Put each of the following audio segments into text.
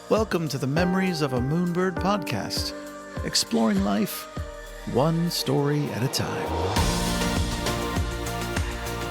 Welcome to the Memories of a Moonbird podcast, exploring life one story at a time.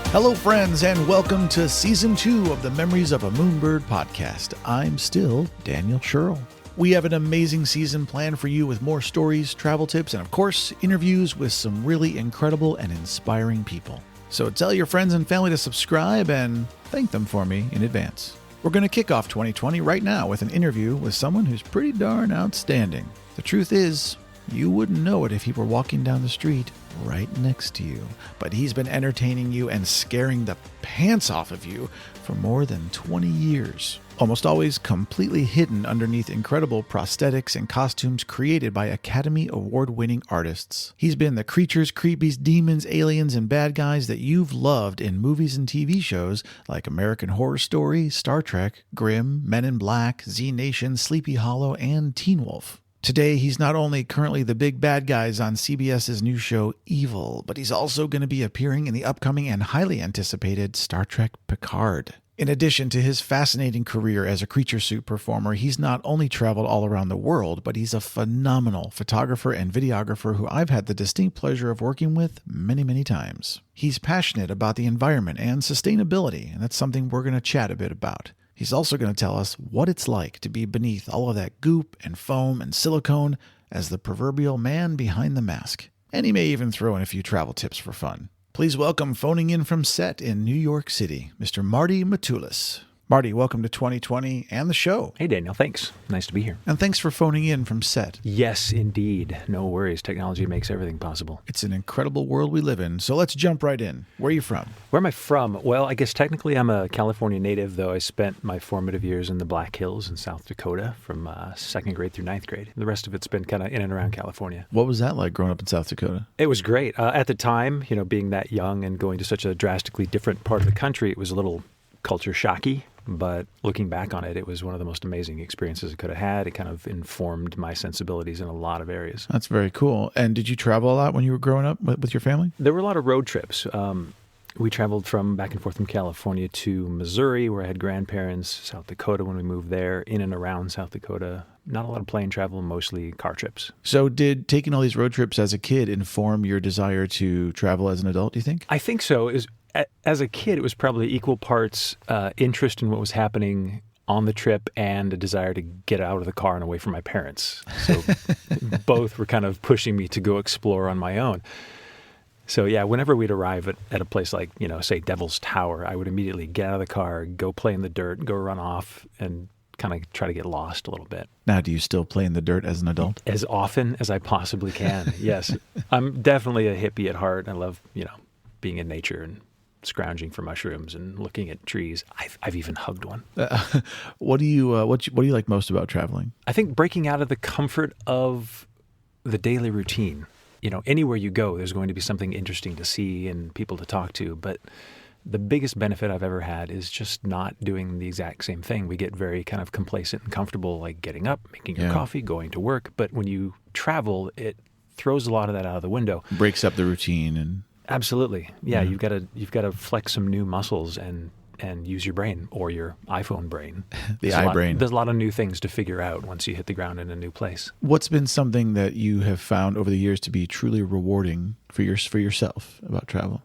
Hello, friends, and welcome to Season 2 of the Memories of a Moonbird podcast. I'm still Daniel Sherrill. We have an amazing season planned for you with more stories, travel tips, and of course, interviews with some really incredible and inspiring people. So tell your friends and family to subscribe and thank them for me in advance. We're going to kick off 2020 right now with an interview with someone who's pretty darn outstanding. The truth is, you wouldn't know it if he were walking down the street right next to you. But he's been entertaining you and scaring the pants off of you for more than 20 years. Almost always completely hidden underneath incredible prosthetics and costumes created by Academy Award-winning artists. He's been the creatures, creepies, demons, aliens, and bad guys that you've loved in movies and TV shows like American Horror Story, Star Trek, Grimm, Men in Black, Z Nation, Sleepy Hollow, and Teen Wolf. Today, he's not only currently the big bad guys on CBS's new show Evil, but he's also going to be appearing in the upcoming and highly anticipated Star Trek Picard. In addition to his fascinating career as a creature suit performer, he's not only traveled all around the world, but he's a phenomenal photographer and videographer who I've had the distinct pleasure of working with many, many times. He's passionate about the environment and sustainability, and that's something we're going to chat a bit about. He's also going to tell us what it's like to be beneath all of that goop and foam and silicone as the proverbial man behind the mask. And he may even throw in a few travel tips for fun. Please welcome, phoning in from set in New York City, Mr. Marti Matulis. Marty, welcome to 2020 and the show. Hey, Daniel. Thanks. Nice to be here. And thanks for phoning in from set. Yes, indeed. No worries. Technology makes everything possible. It's an incredible world we live in, so let's jump right in. Where are you from? Where am I from? Well, I guess technically I'm a California native, though I spent my formative years in the Black Hills in South Dakota from second grade through ninth grade. The rest of it's been kind of in and around California. What was that like growing up in South Dakota? It was great. At the time, being that young and going to such a drastically different part of the country, it was a little culture shocky. But looking back on it, it was one of the most amazing experiences I could have had. It kind of informed my sensibilities in a lot of areas. That's very cool. And did you travel a lot when you were growing up with your family? There were a lot of road trips. We traveled back and forth from California to Missouri, where I had grandparents, South Dakota when we moved there, in and around South Dakota. Not a lot of plane travel, mostly car trips. So did taking all these road trips as a kid inform your desire to travel as an adult, do you think? I think so. As a kid, it was probably equal parts interest in what was happening on the trip and a desire to get out of the car and away from my parents. So both were kind of pushing me to go explore on my own. So yeah, whenever we'd arrive at a place like, say Devil's Tower, I would immediately get out of the car, go play in the dirt, go run off, and kind of try to get lost a little bit. Now, do you still play in the dirt as an adult? As often as I possibly can, yes. I'm definitely a hippie at heart. I love, being in nature and scrounging for mushrooms and looking at trees. I've even hugged one. What do you like most about traveling? I think breaking out of the comfort of the daily routine. Anywhere you go, there's going to be something interesting to see and people to talk to. But the biggest benefit I've ever had is just not doing the exact same thing. We get very kind of complacent and comfortable, like getting up, making your coffee, going to work. But when you travel, it throws a lot of that out of the window. Breaks up the routine and... Absolutely. Yeah, you've got to flex some new muscles and use your brain or your iPhone brain. The iBrain. There's a lot of new things to figure out once you hit the ground in a new place. What's been something that you have found over the years to be truly rewarding for yourself about travel?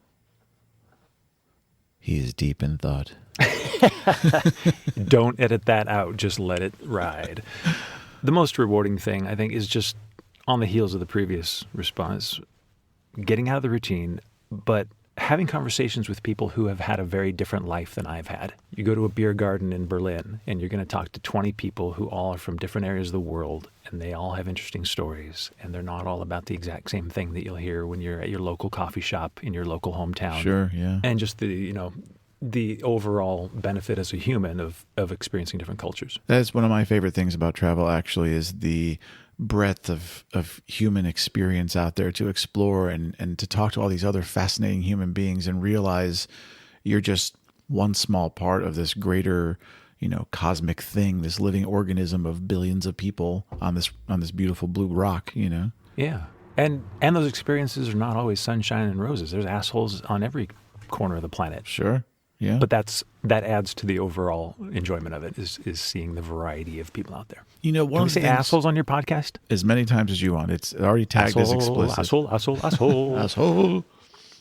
He is deep in thought. Don't edit that out. Just let it ride. The most rewarding thing, I think, is just on the heels of the previous response, getting out of the routine, but having conversations with people who have had a very different life than I've had. You go to a beer garden in Berlin, and you're going to talk to 20 people who all are from different areas of the world, and they all have interesting stories, and they're not all about the exact same thing that you'll hear when you're at your local coffee shop in your local hometown. Sure, yeah. And just the overall benefit as a human of experiencing different cultures. That's one of my favorite things about travel, actually, is the breadth of human experience out there to explore and to talk to all these other fascinating human beings and realize you're just one small part of this greater, cosmic thing, this living organism of billions of people on this beautiful blue rock, Yeah. And those experiences are not always sunshine and roses. There's assholes on every corner of the planet. Sure. Yeah. But that adds to the overall enjoyment of it, is seeing the variety of people out there. You know, one Can we of the say things, assholes on your podcast? as many times as you want. It's already tagged as explicit. Asshole. Asshole.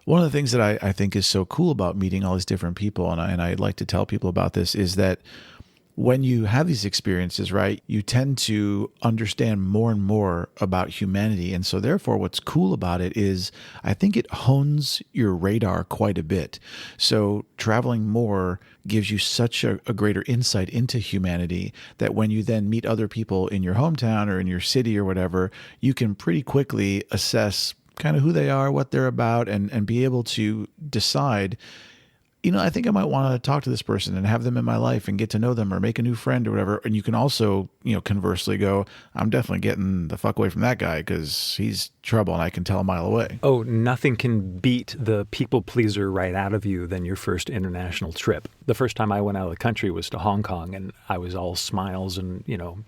One of the things that I think is so cool about meeting all these different people, and I'd like to tell people about this, is that when you have these experiences, right, you tend to understand more and more about humanity. And so therefore, what's cool about it is I think it hones your radar quite a bit. So traveling more gives you such a greater insight into humanity that when you then meet other people in your hometown or in your city or whatever, you can pretty quickly assess kind of who they are, what they're about, and be able to decide, you know, I think I might want to talk to this person and have them in my life and get to know them or make a new friend or whatever. And you can also, you know, conversely go, I'm definitely getting the fuck away from that guy because he's trouble and I can tell a mile away. Oh, nothing can beat the people pleaser right out of you than your first international trip. The first time I went out of the country was to Hong Kong, and I was all smiles and, you know,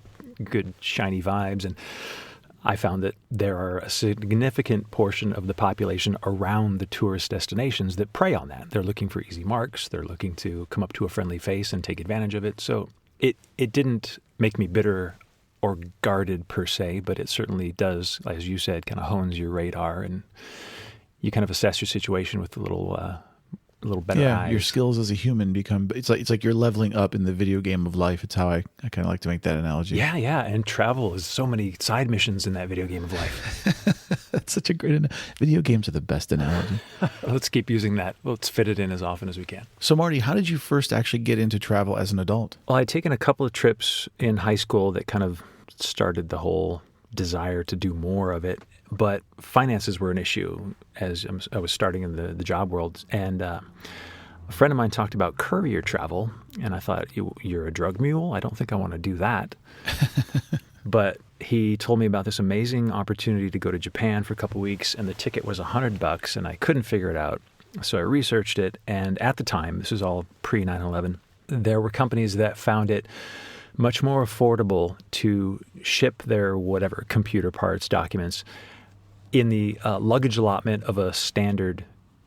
good shiny vibes. And I found that there are a significant portion of the population around the tourist destinations that prey on that. They're looking for easy marks. They're looking to come up to a friendly face and take advantage of it. So it didn't make me bitter or guarded per se, but it certainly does, as you said, kind of hones your radar, and you kind of assess your situation with a little better eyes. Your skills as a human become, it's like you're leveling up in the video game of life. It's how I kind of like to make that analogy. Yeah. And travel is so many side missions in that video game of life. That's such a great video games are the best analogy. Let's keep using that. Let's fit it in as often as we can. So Marty, how did you first actually get into travel as an adult? Well, I'd taken a couple of trips in high school that kind of started the whole desire to do more of it. But finances were an issue as I was starting in the job world. And a friend of mine talked about courier travel. And I thought, you're a drug mule? I don't think I want to do that. But he told me about this amazing opportunity to go to Japan for a couple of weeks. And the ticket was $100 and I couldn't figure it out. So I researched it. And at the time, this was all pre 9/11, there were companies that found it much more affordable to ship their whatever computer parts, documents, in the luggage allotment of a standard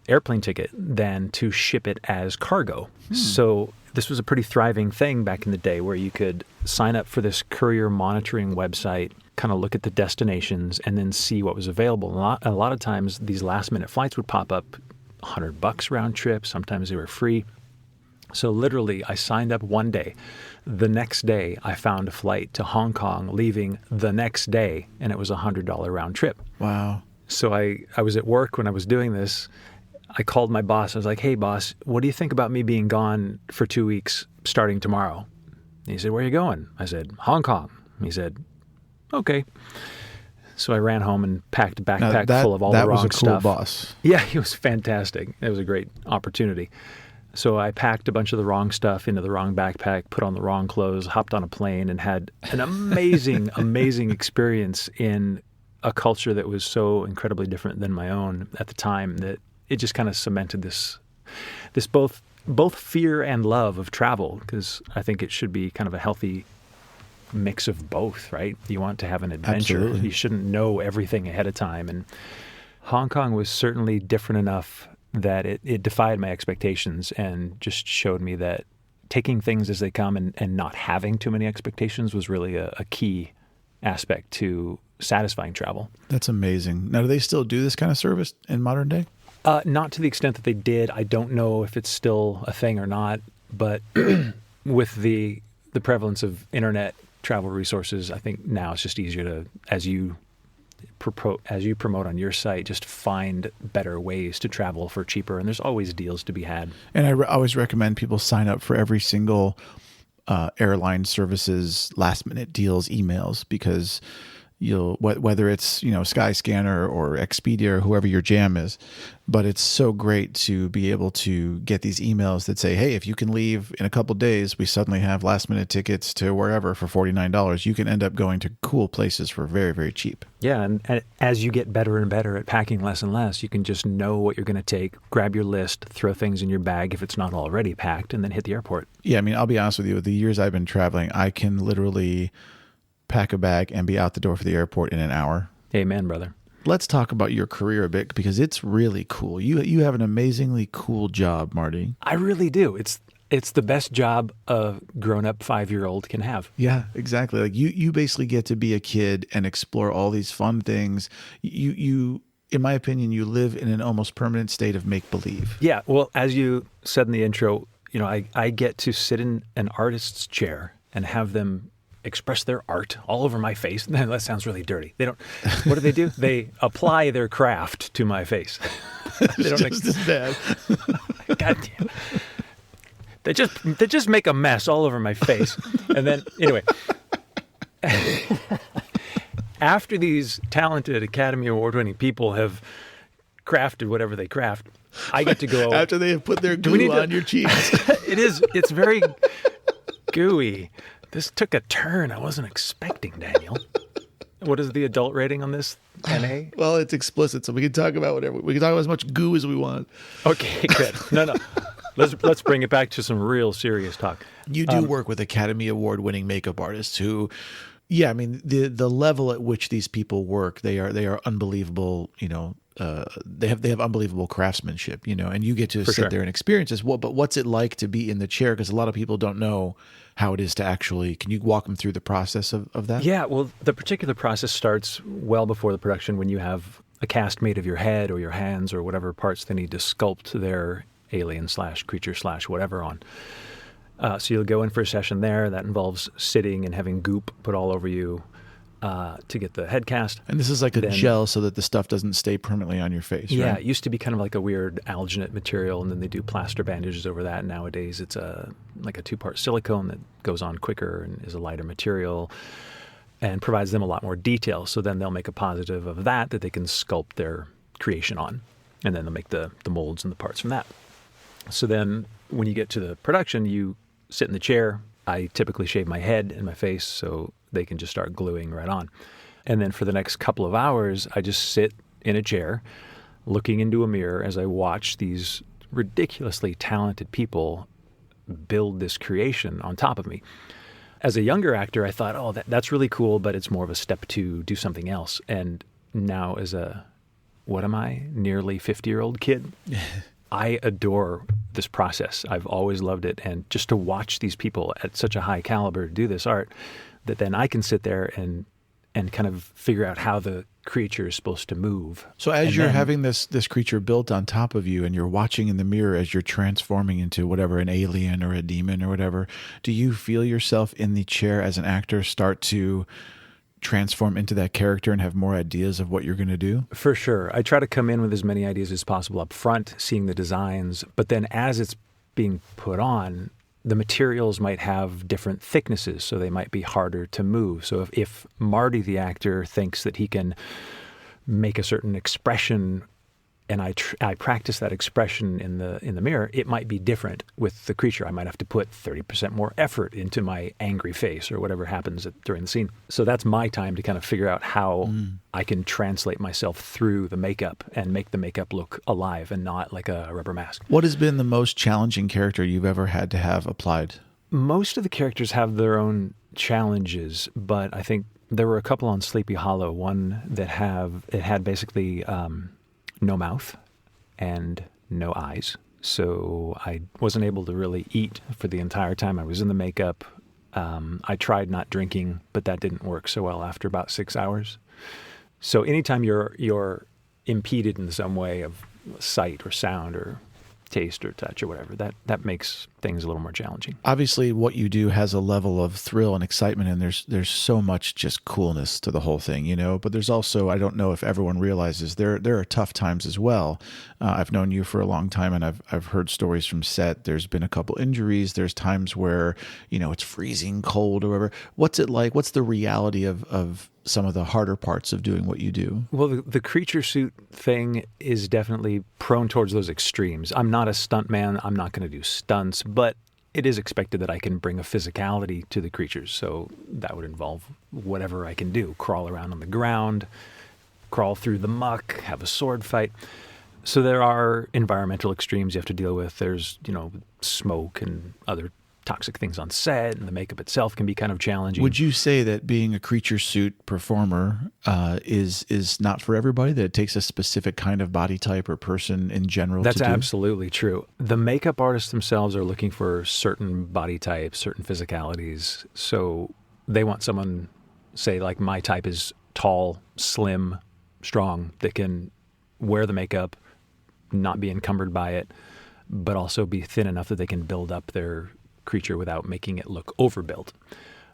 airplane ticket than to ship it as cargo. So this was a pretty thriving thing back in the day where you could sign up for this courier monitoring website, kind of look at the destinations, and then see what was available. A lot of times these last minute flights would pop up, $100 round trip. Sometimes they were free. So literally, I signed up one day. The next day, I found a flight to Hong Kong, leaving the next day, and it was a $100 round trip. Wow. So I was at work when I was doing this. I called my boss. I was like, hey, boss, what do you think about me being gone for 2 weeks starting tomorrow? And he said, where are you going? I said, Hong Kong. He said, okay. So I ran home and packed a backpack full of all the wrong stuff. That was a cool boss. Yeah, he was fantastic. It was a great opportunity. So I packed a bunch of the wrong stuff into the wrong backpack, put on the wrong clothes, hopped on a plane, and had an amazing, amazing experience in a culture that was so incredibly different than my own at the time that it just kind of cemented this both fear and love of travel, because I think it should be kind of a healthy mix of both, right? You want to have an adventure. Absolutely. You shouldn't know everything ahead of time. And Hong Kong was certainly different enough that it defied my expectations and just showed me that taking things as they come and not having too many expectations was really a key aspect to satisfying travel. That's amazing. Now, do they still do this kind of service in modern day? Not to the extent that they did. I don't know if it's still a thing or not, but with the prevalence of internet travel resources, I think now it's just easier to, as you promote on your site, just find better ways to travel for cheaper. And there's always deals to be had. And I always recommend people sign up for every single airline services last minute deals emails, because you'll, whether it's, Skyscanner or Expedia or whoever your jam is, but it's so great to be able to get these emails that say, hey, if you can leave in a couple of days, we suddenly have last minute tickets to wherever for $49. You can end up going to cool places for very, very cheap. Yeah. And as you get better and better at packing less and less, you can just know what you're going to take, grab your list, throw things in your bag if it's not already packed, and then hit the airport. Yeah. I mean, I'll be honest with you, with the years I've been traveling, I can literally pack a bag and be out the door for the airport in an hour. Amen, brother. let's talk about your career a bit because it's really cool. You have an amazingly cool job, Marty. I really do. It's the best job a grown-up 5-year-old can have. Yeah, exactly. Like you basically get to be a kid and explore all these fun things. You in my opinion, you live in an almost permanent state of make-believe. Yeah, well, as you said in the intro, I get to sit in an artist's chair and have them express their art all over my face. That sounds really dirty. They don't. What do? They apply their craft to my face. They don't just as bad. God damn. They just make a mess all over my face. And then anyway, after these talented Academy Award-winning people have crafted whatever they craft, I get to go after they have put their glue on your cheeks. It's very gooey. This took a turn I wasn't expecting, Daniel. What is the adult rating on this? NA? Well, it's explicit, so we can talk about whatever. We can talk about as much goo as we want. Okay, good. No. Let's bring it back to some real serious talk. You do work with Academy Award-winning makeup artists who, yeah, I mean the level at which these people work, they are unbelievable. They have unbelievable craftsmanship. And you get to sit there and experience this. But what's it like to be in the chair? Because a lot of people don't know how it is to actually. Can you walk them through the process of that? Yeah, well, the particular process starts well before the production when you have a cast made of your head or your hands or whatever parts they need to sculpt their alien / creature / whatever on. So you'll go in for a session there. That involves sitting and having goop put all over you to get the head cast. And this is like a gel so that the stuff doesn't stay permanently on your face, right? Yeah, it used to be kind of like a weird alginate material, and then they do plaster bandages over that. Nowadays, it's like a 2-part silicone that goes on quicker and is a lighter material and provides them a lot more detail. So then they'll make a positive of that they can sculpt their creation on, and then they'll make the molds and the parts from that. So then when you get to the production, you sit in the chair. I typically shave my head and my face so they can just start gluing right on. And then for the next couple of hours, I just sit in a chair looking into a mirror as I watch these ridiculously talented people build this creation on top of me. As a younger actor, I thought, that's really cool, but it's more of a step to do something else. And now as nearly 50-year-old kid, I adore this process. I've always loved it. And just to watch these people at such a high caliber do this art, that then I can sit there and kind of figure out how the creature is supposed to move. So as you're having this creature built on top of you and you're watching in the mirror as you're transforming into whatever, an alien or a demon or whatever, do you feel yourself in the chair as an actor start to transform into that character and have more ideas of what you're going to do? For sure. I try to come in with as many ideas as possible up front, seeing the designs, but then as it's being put on, the materials might have different thicknesses, so they might be harder to move. So if Marty, the actor, thinks that he can make a certain expression, and I practice that expression in the mirror, it might be different with the creature. I might have to put 30% more effort into my angry face or whatever happens during the scene. So that's my time to kind of figure out how I can translate myself through the makeup and make the makeup look alive and not like a rubber mask. What has been the most challenging character you've ever had to have applied? Most of the characters have their own challenges, but I think there were a couple on Sleepy Hollow. One that had basically no mouth and no eyes. So I wasn't able to really eat for the entire time I was in the makeup. I tried not drinking, but that didn't work so well after about 6 hours. So anytime you're impeded in some way of sight or sound or taste or touch or whatever, that makes things a little more challenging. Obviously, what you do has a level of thrill and excitement, and there's so much just coolness to the whole thing, But there's also, I don't know if everyone realizes, there are tough times as well. I've known you for a long time, and I've heard stories from set. There's been a couple injuries. There's times where it's freezing cold or whatever. What's it like? What's the reality of some of the harder parts of doing what you do? Well, the creature suit thing is definitely prone towards those extremes. I'm not a stunt man. I'm not going to do stunts, but it is expected that I can bring a physicality to the creatures. So that would involve whatever I can do. Crawl around on the ground, crawl through the muck, have a sword fight. So there are environmental extremes you have to deal with. There's, smoke and other toxic things on set, and the makeup itself can be kind of challenging. Would you say that being a creature suit performer is not for everybody, that it takes a specific kind of body type or person in general That's to do? absolutely true. The makeup artists themselves are looking for certain body types, certain physicalities. So they want someone, say, like my type is tall, slim, strong, that can wear the makeup, not be encumbered by it, but also be thin enough that they can build up their creature without making it look overbuilt.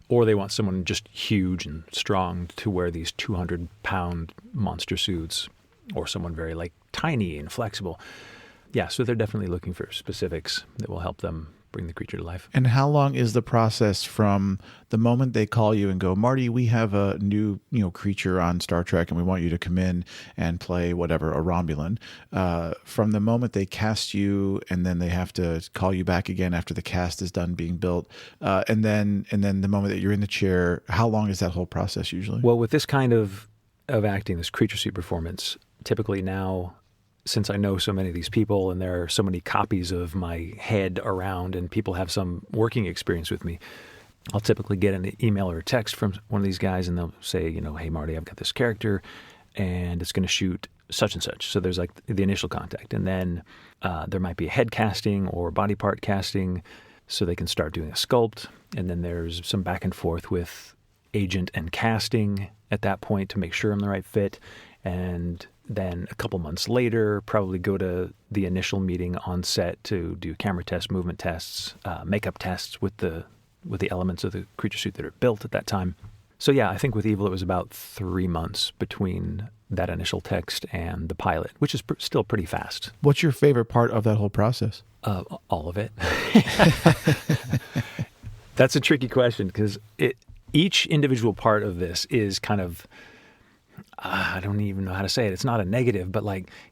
Or they want someone just huge and strong to wear these 200-pound monster suits, or someone very like tiny and flexible. Yeah, so they're definitely looking for specifics that will help them bring the creature to life. And how long is the process from the moment they call you and go, Marty, we have a new creature on Star Trek and we want you to come in and play whatever, a Romulan, from the moment they cast you and then they have to call you back again after the cast is done being built, and then the moment that you're in the chair, how long is that whole process usually? Well, with this kind of acting, this creature suit performance, typically now, since I know so many of these people and there are so many copies of my head around and people have some working experience with me, I'll typically get an email or a text from one of these guys and they'll say, hey, Marty, I've got this character and it's going to shoot such and such. So there's like the initial contact. And then there might be a head casting or body part casting so they can start doing a sculpt. And then there's some back and forth with agent and casting at that point to make sure I'm the right fit. And then a couple months later, probably go to the initial meeting on set to do camera tests, movement tests, makeup tests with the elements of the creature suit that are built at that time. So yeah, I think with Evil it was about 3 months between that initial text and the pilot, which is still pretty fast. What's your favorite part of that whole process? All of it. That's a tricky question because each individual part of this is kind of, I don't even know how to say it. It's not a negative, but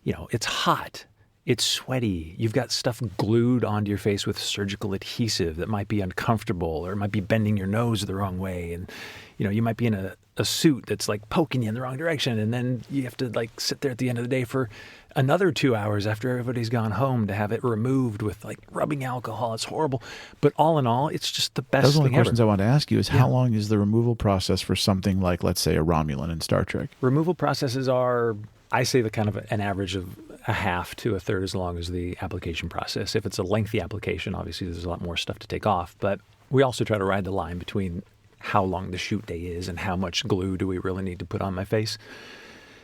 it's hot. It's sweaty. You've got stuff glued onto your face with surgical adhesive that might be uncomfortable or it might be bending your nose the wrong way. And, you might be in a suit that's poking you in the wrong direction. And then you have to sit there at the end of the day for another 2 hours after everybody's gone home to have it removed with rubbing alcohol. It's horrible. But all in all, it's just the best thing ever. Those are the questions I want to ask you is how long is the removal process for something like, let's say, a Romulan in Star Trek? Removal processes are, I say, the kind of an average of a half to a third as long as the application process. If it's a lengthy application, obviously there's a lot more stuff to take off. But we also try to ride the line between how long the shoot day is and how much glue do we really need to put on my face.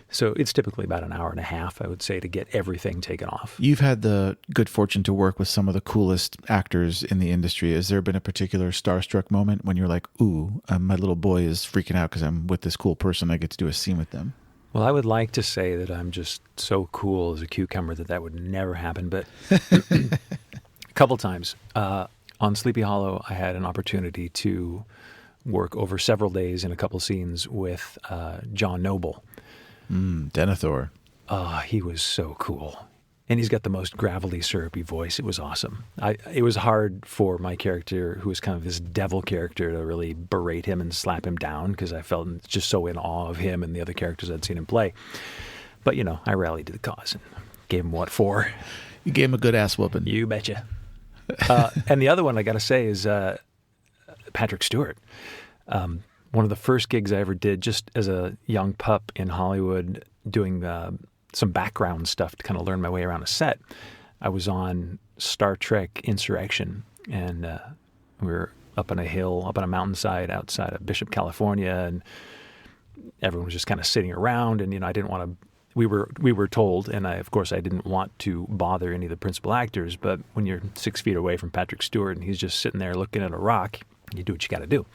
So it's typically about an hour and a half, I would say, to get everything taken off. You've had the good fortune to work with some of the coolest actors in the industry. Has there been a particular starstruck moment when you're like, ooh, my little boy is freaking out because I'm with this cool person. I get to do a scene with them? Well, I would like to say that I'm just so cool as a cucumber that would never happen. But a couple times on Sleepy Hollow, I had an opportunity to work over several days in a couple scenes with John Noble. Denethor. Oh, he was so cool. And he's got the most gravelly, syrupy voice. It was awesome. It was hard for my character, who was kind of this devil character, to really berate him and slap him down because I felt just so in awe of him and the other characters I'd seen him play. But, I rallied to the cause and gave him what for. You gave him a good ass whooping. You betcha. And the other one I got to say is Patrick Stewart. One of the first gigs I ever did just as a young pup in Hollywood doing some background stuff to kind of learn my way around a set. I was on Star Trek Insurrection, and we were up on a hill, up on a mountainside outside of Bishop, California, and everyone was just kind of sitting around, and I didn't want to. We were told, and of course I didn't want to bother any of the principal actors, but when you're 6 feet away from Patrick Stewart and he's just sitting there looking at a rock, you do what you got to do.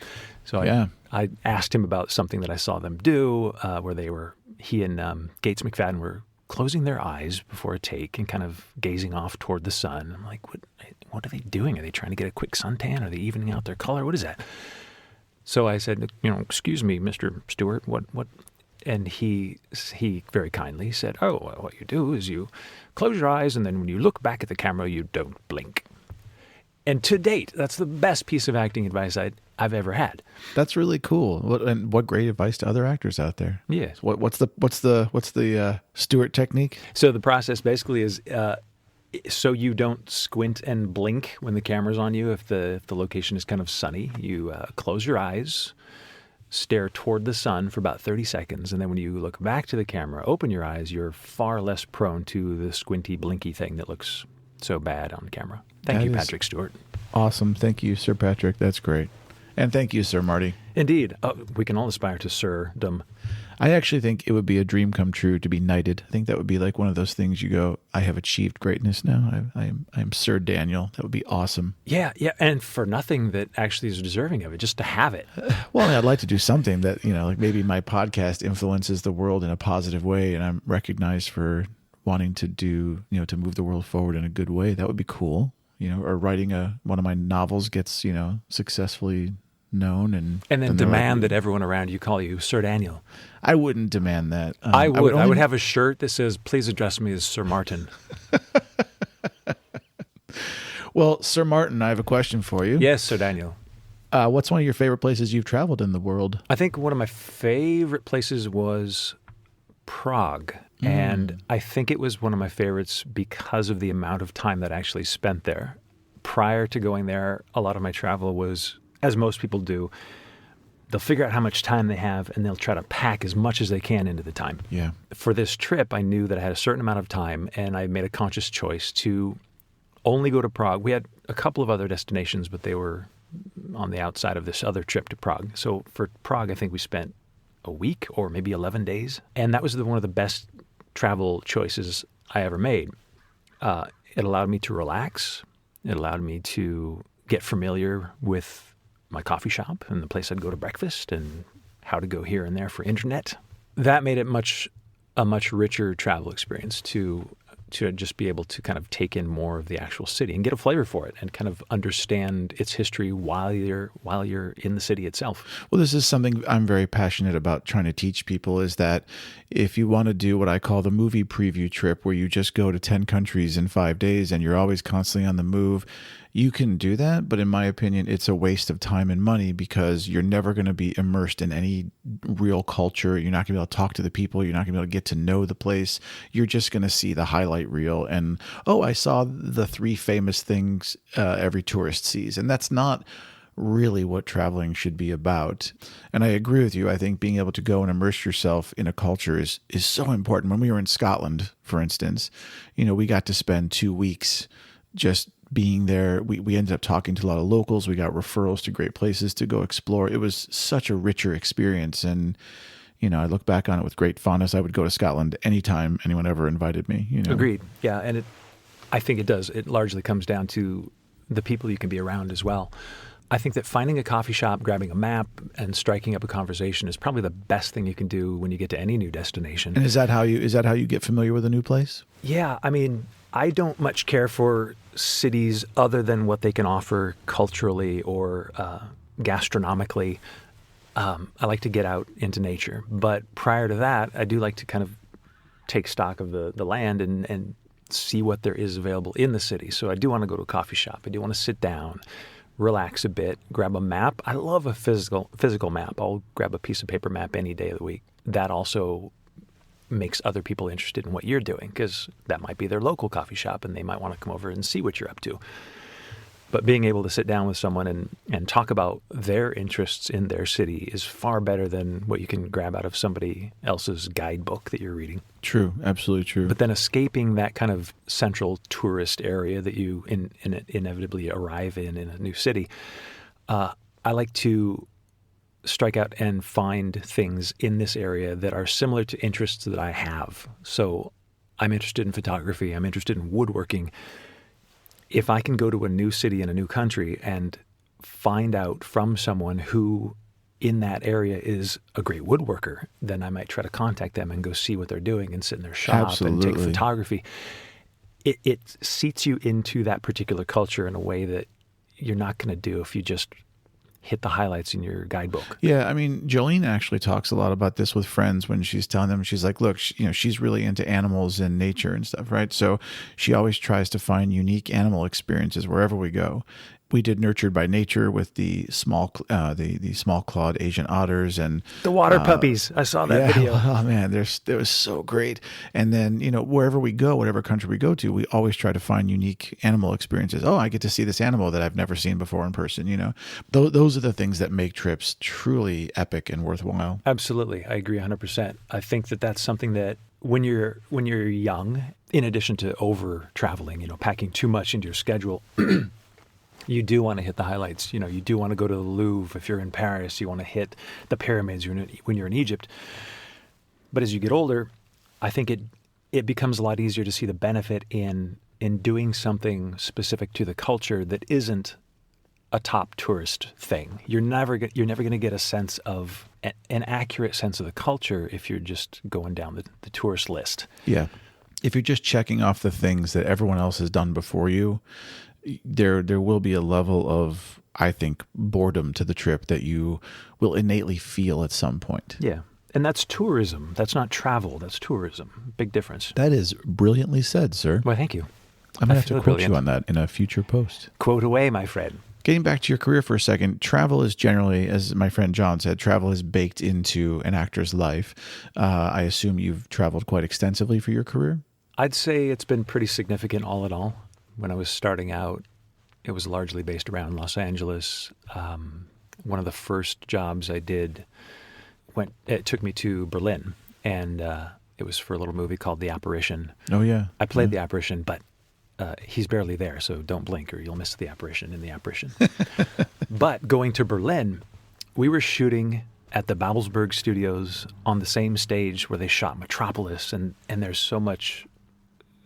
So I asked him about something that I saw them do, where he and Gates McFadden were closing their eyes before a take and kind of gazing off toward the sun. I'm like, what are they doing? Are they trying to get a quick suntan? Are they evening out their color? What is that? So I said, excuse me, Mr. Stewart, what? And he very kindly said, what you do is you close your eyes, and then when you look back at the camera, you don't blink. And to date, that's the best piece of acting advice I've ever had. That's really cool. What great advice to other actors out there. Yes. What's the Stewart technique? So the process basically is So you don't squint and blink when the camera's on you if the location is kind of sunny. You close your eyes, stare toward the sun for about 30 seconds, and then when you look back to the camera, open your eyes, you're far less prone to the squinty, blinky thing that looks so bad on camera. Thank you, Patrick Stewart. Awesome. Thank you, Sir Patrick. That's great. And thank you, Sir Marty. Indeed. We can all aspire to sirdom. I actually think it would be a dream come true to be knighted. I think that would be like one of those things you go, I have achieved greatness now. I'm Sir Daniel. That would be awesome. Yeah. And for nothing that actually is deserving of it, just to have it. Well, I'd like to do something that, like maybe my podcast influences the world in a positive way and I'm recognized for wanting to do, to move the world forward in a good way. That would be cool. Or writing one of my novels gets, successfully known and then demand that everyone around you call you Sir Daniel. I wouldn't demand that. I would have a shirt that says, please address me as Sir Martin. Well, Sir Martin, I have a question for you. Yes, Sir Daniel. What's one of your favorite places you've traveled in the world? I think one of my favorite places was Prague. And I think it was one of my favorites because of the amount of time that I actually spent there. Prior to going there, a lot of my travel was, as most people do, they'll figure out how much time they have and they'll try to pack as much as they can into the time. Yeah. For this trip, I knew that I had a certain amount of time and I made a conscious choice to only go to Prague. We had a couple of other destinations, but they were on the outside of this other trip to Prague. So for Prague, I think we spent a week or maybe 11 days. And that was one of the best travel choices I ever made. It allowed me to relax. It allowed me to get familiar with my coffee shop and the place I'd go to breakfast and how to go here and there for internet. That made it a much richer travel experience to just be able to kind of take in more of the actual city and get a flavor for it and kind of understand its history while you're in the city itself. Well, this is something I'm very passionate about trying to teach people is that if you want to do what I call the movie preview trip where you just go to 10 countries in 5 days and you're always constantly on the move, you can do that, but in my opinion, it's a waste of time and money because you're never going to be immersed in any real culture. You're not going to be able to talk to the people. You're not going to be able to get to know the place. You're just going to see the highlight reel and, I saw the 3 famous things every tourist sees. And that's not really what traveling should be about. And I agree with you. I think being able to go and immerse yourself in a culture is so important. When we were in Scotland, for instance, we got to spend 2 weeks just being there. We ended up talking to a lot of locals. We got referrals to great places to go explore. It was such a richer experience. And, I look back on it with great fondness. I would go to Scotland anytime anyone ever invited me. Agreed. Yeah. And I think it does. It largely comes down to the people you can be around as well. I think that finding a coffee shop, grabbing a map, and striking up a conversation is probably the best thing you can do when you get to any new destination. And is that how you get familiar with a new place? Yeah. I mean, I don't much care for cities other than what they can offer culturally or gastronomically. I like to get out into nature. But prior to that, I do like to kind of take stock of the land and see what there is available in the city. So I do want to go to a coffee shop. I do want to sit down, relax a bit, grab a map. I love a physical map. I'll grab a piece of paper map any day of the week. That also makes other people interested in what you're doing because that might be their local coffee shop and they might want to come over and see what you're up to. But being able to sit down with someone and talk about their interests in their city is far better than what you can grab out of somebody else's guidebook that you're reading. True, absolutely true. But then escaping that kind of central tourist area that you inevitably arrive in a new city, I like to strike out and find things in this area that are similar to interests that I have. So I'm interested in photography. I'm interested in woodworking. If I can go to a new city in a new country and find out from someone who in that area is a great woodworker, then I might try to contact them and go see what they're doing and sit in their shop and take photography. It seats you into that particular culture in a way that you're not going to do if you just hit the highlights in your guidebook. Yeah, I mean, Jolene actually talks a lot about this with friends when she's telling them, she's like, look, she's really into animals and nature and stuff, right? So she always tries to find unique animal experiences wherever we go. We did Nurtured by Nature with the the small clawed Asian otters and The water puppies. I saw that video. Oh man, it was so great. And then, wherever we go, whatever country we go to, we always try to find unique animal experiences. Oh, I get to see this animal that I've never seen before in person. Those are the things that make trips truly epic and worthwhile. Absolutely. I agree 100%. I think that that's something that when you're young, in addition to over traveling, packing too much into your schedule, you do want to hit the highlights. You do want to go to the Louvre if you're in Paris. You want to hit the pyramids when you're in Egypt. But as you get older, I think it becomes a lot easier to see the benefit in doing something specific to the culture that isn't a top tourist thing. You're never going to get a sense of an accurate sense of the culture if you're just going down the tourist list. Yeah. If you're just checking off the things that everyone else has done before you, there will be a level of, I think, boredom to the trip that you will innately feel at some point. Yeah. And that's tourism. That's not travel. That's tourism. Big difference. That is brilliantly said, sir. Well, thank you. I'm going to have to quote you on that in a future post. Quote away, my friend. Getting back to your career for a second, travel is generally, as my friend John said, travel is baked into an actor's life. I assume you've traveled quite extensively for your career? I'd say it's been pretty significant all in all. When I was starting out, it was largely based around Los Angeles. One of the first jobs I did, it took me to Berlin, and it was for a little movie called The Apparition. Oh, yeah. I played The Apparition, but he's barely there, so don't blink or you'll miss The Apparition in The Apparition. But going to Berlin, we were shooting at the Babelsberg Studios on the same stage where they shot Metropolis, and there's so much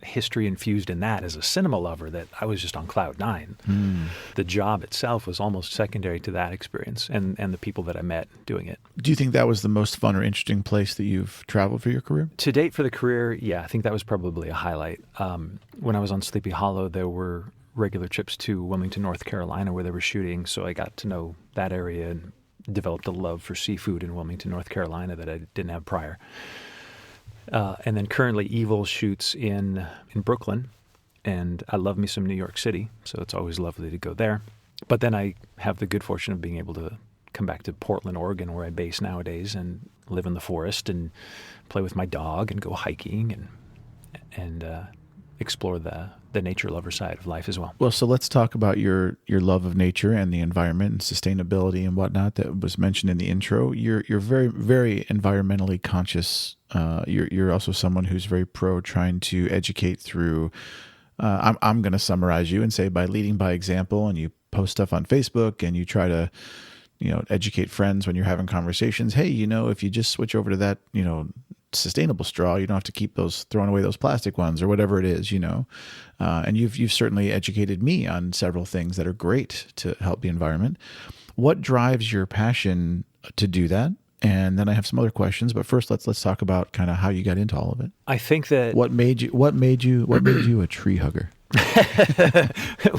history infused in that as a cinema lover that I was just on cloud nine. The job itself was almost secondary to that experience and the people that I met doing it. Do you think that was the most fun or interesting place that you've traveled for your career? To date for the career, yeah, I think that was probably a highlight. When I was on Sleepy Hollow, there were regular trips to Wilmington, North Carolina, where they were shooting, so I got to know that area and developed a love for seafood in Wilmington, North Carolina that I didn't have prior. And then currently Evil shoots in Brooklyn, and I love me some New York City, so it's always lovely to go there. But then I have the good fortune of being able to come back to Portland, Oregon, where I base nowadays, and live in the forest and play with my dog and go hiking and explore the nature lover side of life as well. Well, so let's talk about your love of nature and the environment and sustainability and whatnot that was mentioned in the intro. You're very, very environmentally conscious. You're also someone who's very pro trying to educate through. I'm going to summarize you and say by leading by example, and you post stuff on Facebook and you try to, educate friends when you're having conversations. Hey, if you just switch over to that, sustainable straw, you don't have to keep throwing away those plastic ones or whatever it is, and you've certainly educated me on several things that are great to help the environment. What drives your passion to do that? And then I have some other questions, but first let's talk about kind of how you got into all of it. I think that what made you a tree hugger?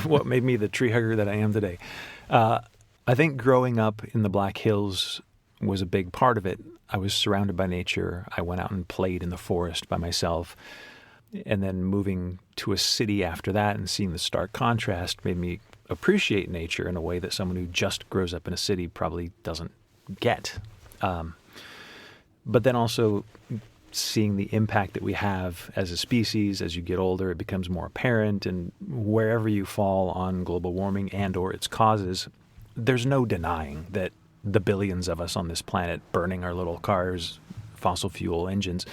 What made me the tree hugger that I am today? I think growing up in the Black Hills was a big part of it. I was surrounded by nature. I went out and played in the forest by myself. And then moving to a city after that and seeing the stark contrast made me appreciate nature in a way that someone who just grows up in a city probably doesn't get. But then also seeing the impact that we have as a species, as you get older, it becomes more apparent. And wherever you fall on global warming and or its causes, there's no denying that the billions of us on this planet burning our little cars, fossil fuel engines,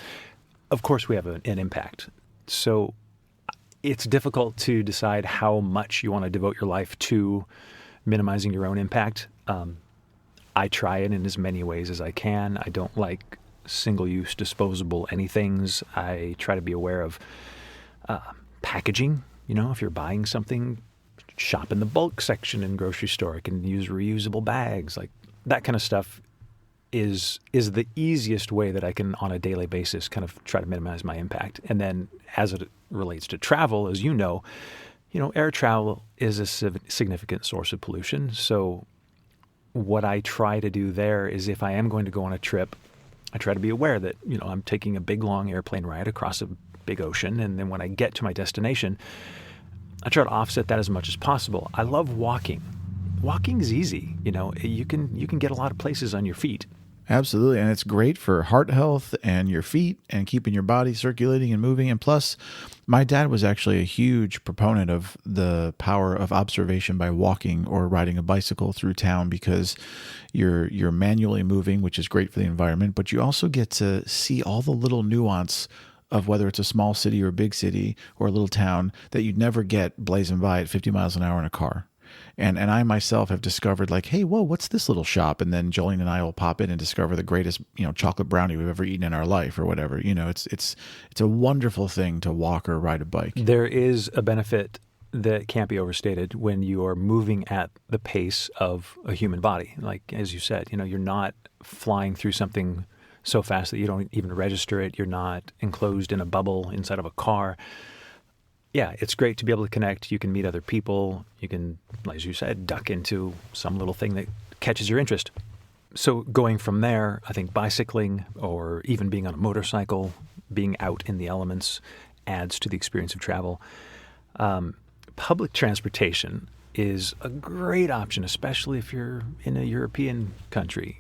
of course we have an impact. So it's difficult to decide how much you want to devote your life to minimizing your own impact. I try it in as many ways as I can. I don't like single-use disposable anythings. I try to be aware of packaging. If you're buying something, shop in the bulk section in grocery store. It can use reusable bags. Like that kind of stuff is the easiest way that I can, on a daily basis, kind of try to minimize my impact. And then as it relates to travel, as you know, air travel is a significant source of pollution. So what I try to do there is if I am going to go on a trip, I try to be aware that, I'm taking a big, long airplane ride across a big ocean. And then when I get to my destination, I try to offset that as much as possible. I love walking. Walking's easy. You can get a lot of places on your feet. Absolutely. And it's great for heart health and your feet and keeping your body circulating and moving. And plus, my dad was actually a huge proponent of the power of observation by walking or riding a bicycle through town, because you're manually moving, which is great for the environment, but you also get to see all the little nuance of whether it's a small city or a big city or a little town that you'd never get blazing by at 50 miles an hour in a car. And I myself have discovered, like, hey, whoa, what's this little shop? And then Jolene and I will pop in and discover the greatest, chocolate brownie we've ever eaten in our life or whatever. It's a wonderful thing to walk or ride a bike. There is a benefit that can't be overstated when you are moving at the pace of a human body. Like, as you said, you're not flying through something so fast that you don't even register it. You're not enclosed in a bubble inside of a car. Yeah, it's great to be able to connect. You can meet other people. You can, as you said, duck into some little thing that catches your interest. So going from there, I think bicycling or even being on a motorcycle, being out in the elements adds to the experience of travel. Public transportation is a great option, especially if you're in a European country.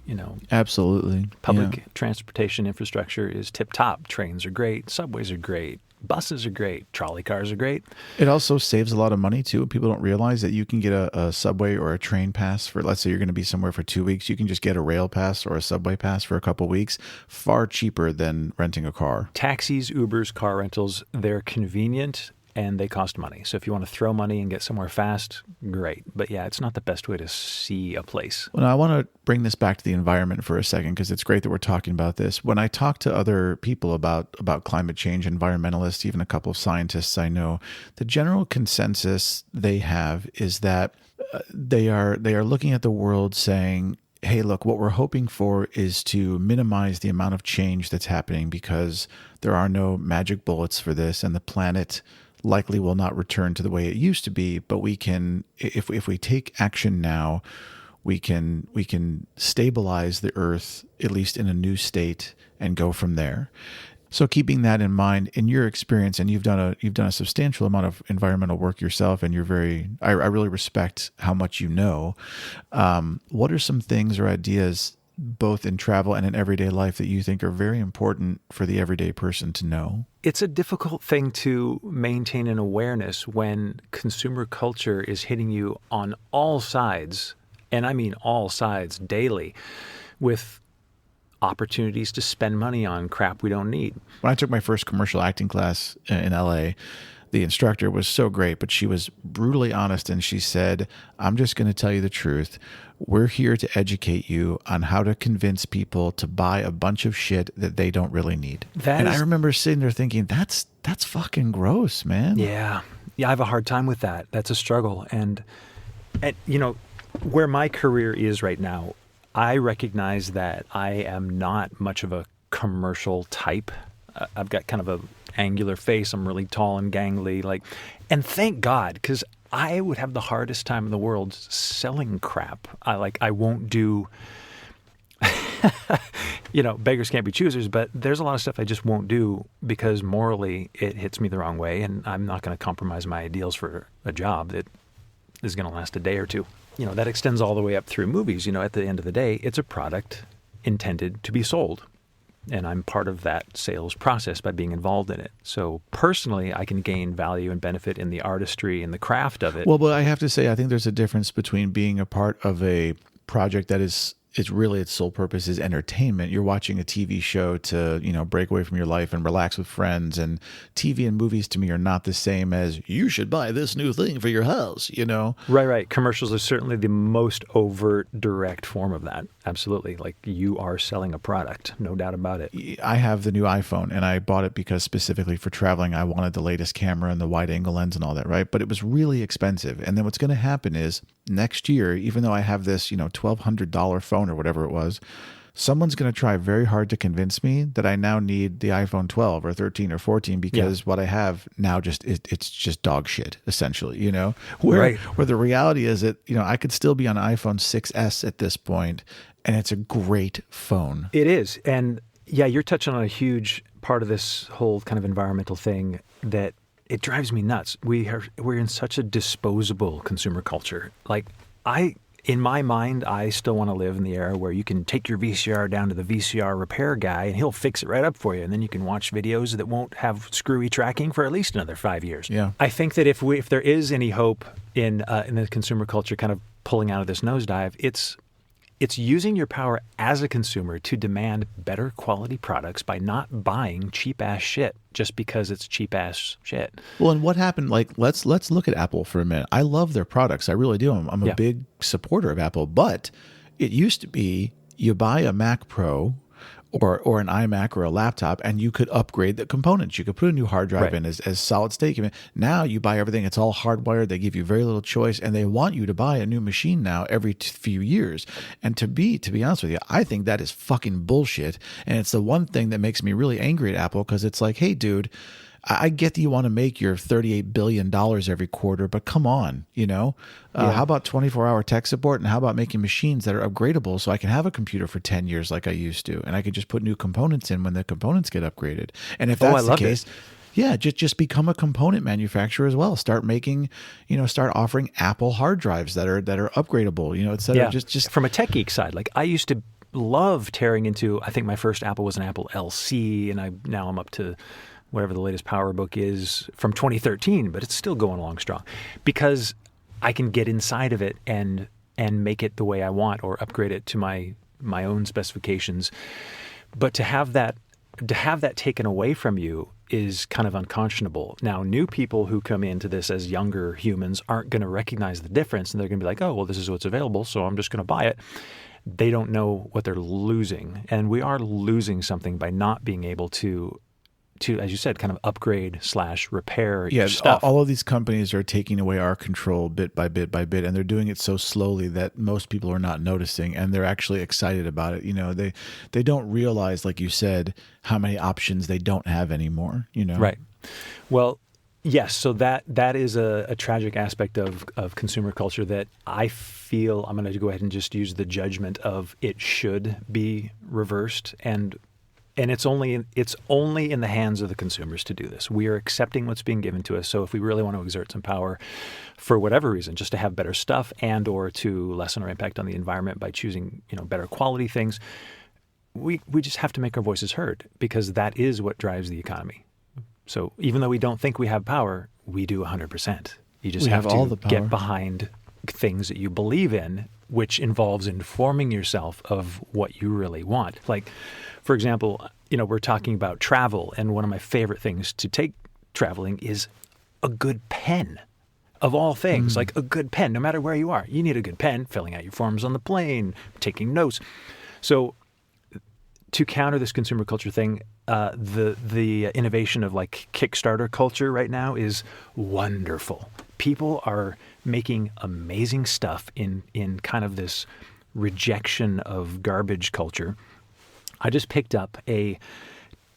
Absolutely. Public transportation infrastructure is tip-top. Trains are great. Subways are great. Buses are great. Trolley cars are great. It also saves a lot of money, too. People don't realize that you can get a subway or a train pass for, let's say you're going to be somewhere for 2 weeks. You can just get a rail pass or a subway pass for a couple of weeks, far cheaper than renting a car. Taxis, Ubers, car rentals, they're convenient and they cost money. So if you want to throw money and get somewhere fast, great. But yeah, it's not the best way to see a place. Well, I want to bring this back to the environment for a second, because it's great that we're talking about this. When I talk to other people about climate change, environmentalists, even a couple of scientists I know, the general consensus they have is that they are looking at the world saying, hey, look, what we're hoping for is to minimize the amount of change that's happening, because there are no magic bullets for this, and the planet likely will not return to the way it used to be. But we can, if we take action now, we can stabilize the Earth, at least in a new state, and go from there. So keeping that in mind, in your experience, and you've done a substantial amount of environmental work yourself, and I really respect how much you know. What are some things or ideas, both in travel and in everyday life, that you think are very important for the everyday person to know? It's a difficult thing to maintain an awareness when consumer culture is hitting you on all sides, and I mean all sides, daily, with opportunities to spend money on crap we don't need. When I took my first commercial acting class in LA, the instructor was so great, but she was brutally honest, and she said, I'm just going to tell you the truth. We're here to educate you on how to convince people to buy a bunch of shit that they don't really need. I remember sitting there thinking, that's fucking gross, man. Yeah, I have a hard time with that. That's a struggle. And where my career is right now, I recognize that I am not much of a commercial type. I've got kind of a angular face. I'm really tall and gangly, and thank God, because I would have the hardest time in the world selling crap. I won't do, beggars can't be choosers, but there's a lot of stuff I just won't do because morally it hits me the wrong way, and I'm not going to compromise my ideals for a job that is going to last a day or two. That extends all the way up through movies. At the end of the day, it's a product intended to be sold. And I'm part of that sales process by being involved in it. So personally, I can gain value and benefit in the artistry and the craft of it. Well, but I have to say, I think there's a difference between being a part of a project that is really its sole purpose is entertainment. You're watching a TV show to, break away from your life and relax with friends. And TV and movies to me are not the same as you should buy this new thing for your house, Right. Commercials are certainly the most overt, direct form of that. Absolutely. You are selling a product, no doubt about it. I have the new iPhone, and I bought it because specifically for traveling, I wanted the latest camera and the wide angle lens and all that, right? But it was really expensive. And then what's going to happen is next year, even though I have this, $1,200 phone or whatever it was, someone's going to try very hard to convince me that I now need the iPhone 12 or 13 or 14 because what I have now it's just dog shit, essentially, where the reality is that, I could still be on iPhone 6S at this point, and it's a great phone. It is. And yeah, you're touching on a huge part of this whole kind of environmental thing, that it drives me nuts. We're in such a disposable consumer culture. Like in my mind, I still want to live in the era where you can take your VCR down to the VCR repair guy and he'll fix it right up for you. And then you can watch videos that won't have screwy tracking for at least another 5 years. Yeah. I think that if there is any hope in the consumer culture kind of pulling out of this nosedive, it's using your power as a consumer to demand better quality products by not buying cheap-ass shit just because it's cheap-ass shit. Well, and what happened, like, let's look at Apple for a minute. I love their products. I really do. I'm a big supporter of Apple, but it used to be you buy a Mac Pro or an iMac or a laptop, and you could upgrade the components. You could put a new hard drive in as solid state. Now you buy everything. It's all hardwired. They give you very little choice, and they want you to buy a new machine now every few years. And to be honest with you, I think that is fucking bullshit. And it's the one thing that makes me really angry at Apple, because it's like, hey, dude, I get that you want to make your $38 billion every quarter, but come on, how about 24-hour tech support, and how about making machines that are upgradable so I can have a computer for 10 years like I used to, and I can just put new components in when the components get upgraded. And if that's the case, just become a component manufacturer as well. Start making, start offering Apple hard drives that are upgradable, instead of just from a tech geek side. Like I used to love tearing into, I think my first Apple was an Apple LC, and now I'm up to whatever the latest PowerBook is from 2013, but it's still going along strong because I can get inside of it and make it the way I want or upgrade it to my own specifications. But to have that taken away from you is kind of unconscionable. Now, new people who come into this as younger humans aren't going to recognize the difference, and they're going to be like, oh, well, this is what's available, so I'm just going to buy it. They don't know what they're losing, and we are losing something by not being able to, as you said, kind of upgrade / repair your stuff. All of these companies are taking away our control bit by bit by bit, and they're doing it so slowly that most people are not noticing, and they're actually excited about it. They don't realize, like you said, how many options they don't have anymore. Right. Well, yes. So that is a tragic aspect of consumer culture that I feel I'm going to go ahead and just use the judgment of it should be reversed, and it's only in the hands of the consumers to do this. We are accepting what's being given to us. So if we really want to exert some power for whatever reason, just to have better stuff and or to lessen our impact on the environment by choosing, better quality things, we just have to make our voices heard, because that is what drives the economy. So even though we don't think we have power, we do 100%. You just have to get behind things that you believe in, which involves informing yourself of what you really want. Like, for example, we're talking about travel, and one of my favorite things to take traveling is a good pen. Of all things, like a good pen, no matter where you are. You need a good pen, filling out your forms on the plane, taking notes. So to counter this consumer culture thing, the innovation of like Kickstarter culture right now is wonderful. People are making amazing stuff in kind of this rejection of garbage culture. I just picked up a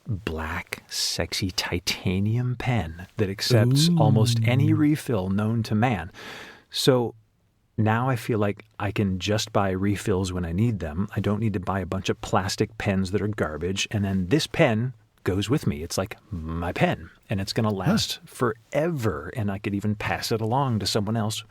black, sexy titanium pen that accepts almost any refill known to man. So now I feel like I can just buy refills when I need them. I don't need to buy a bunch of plastic pens that are garbage. And then this pen goes with me. It's like my pen, and it's going to last forever. And I could even pass it along to someone else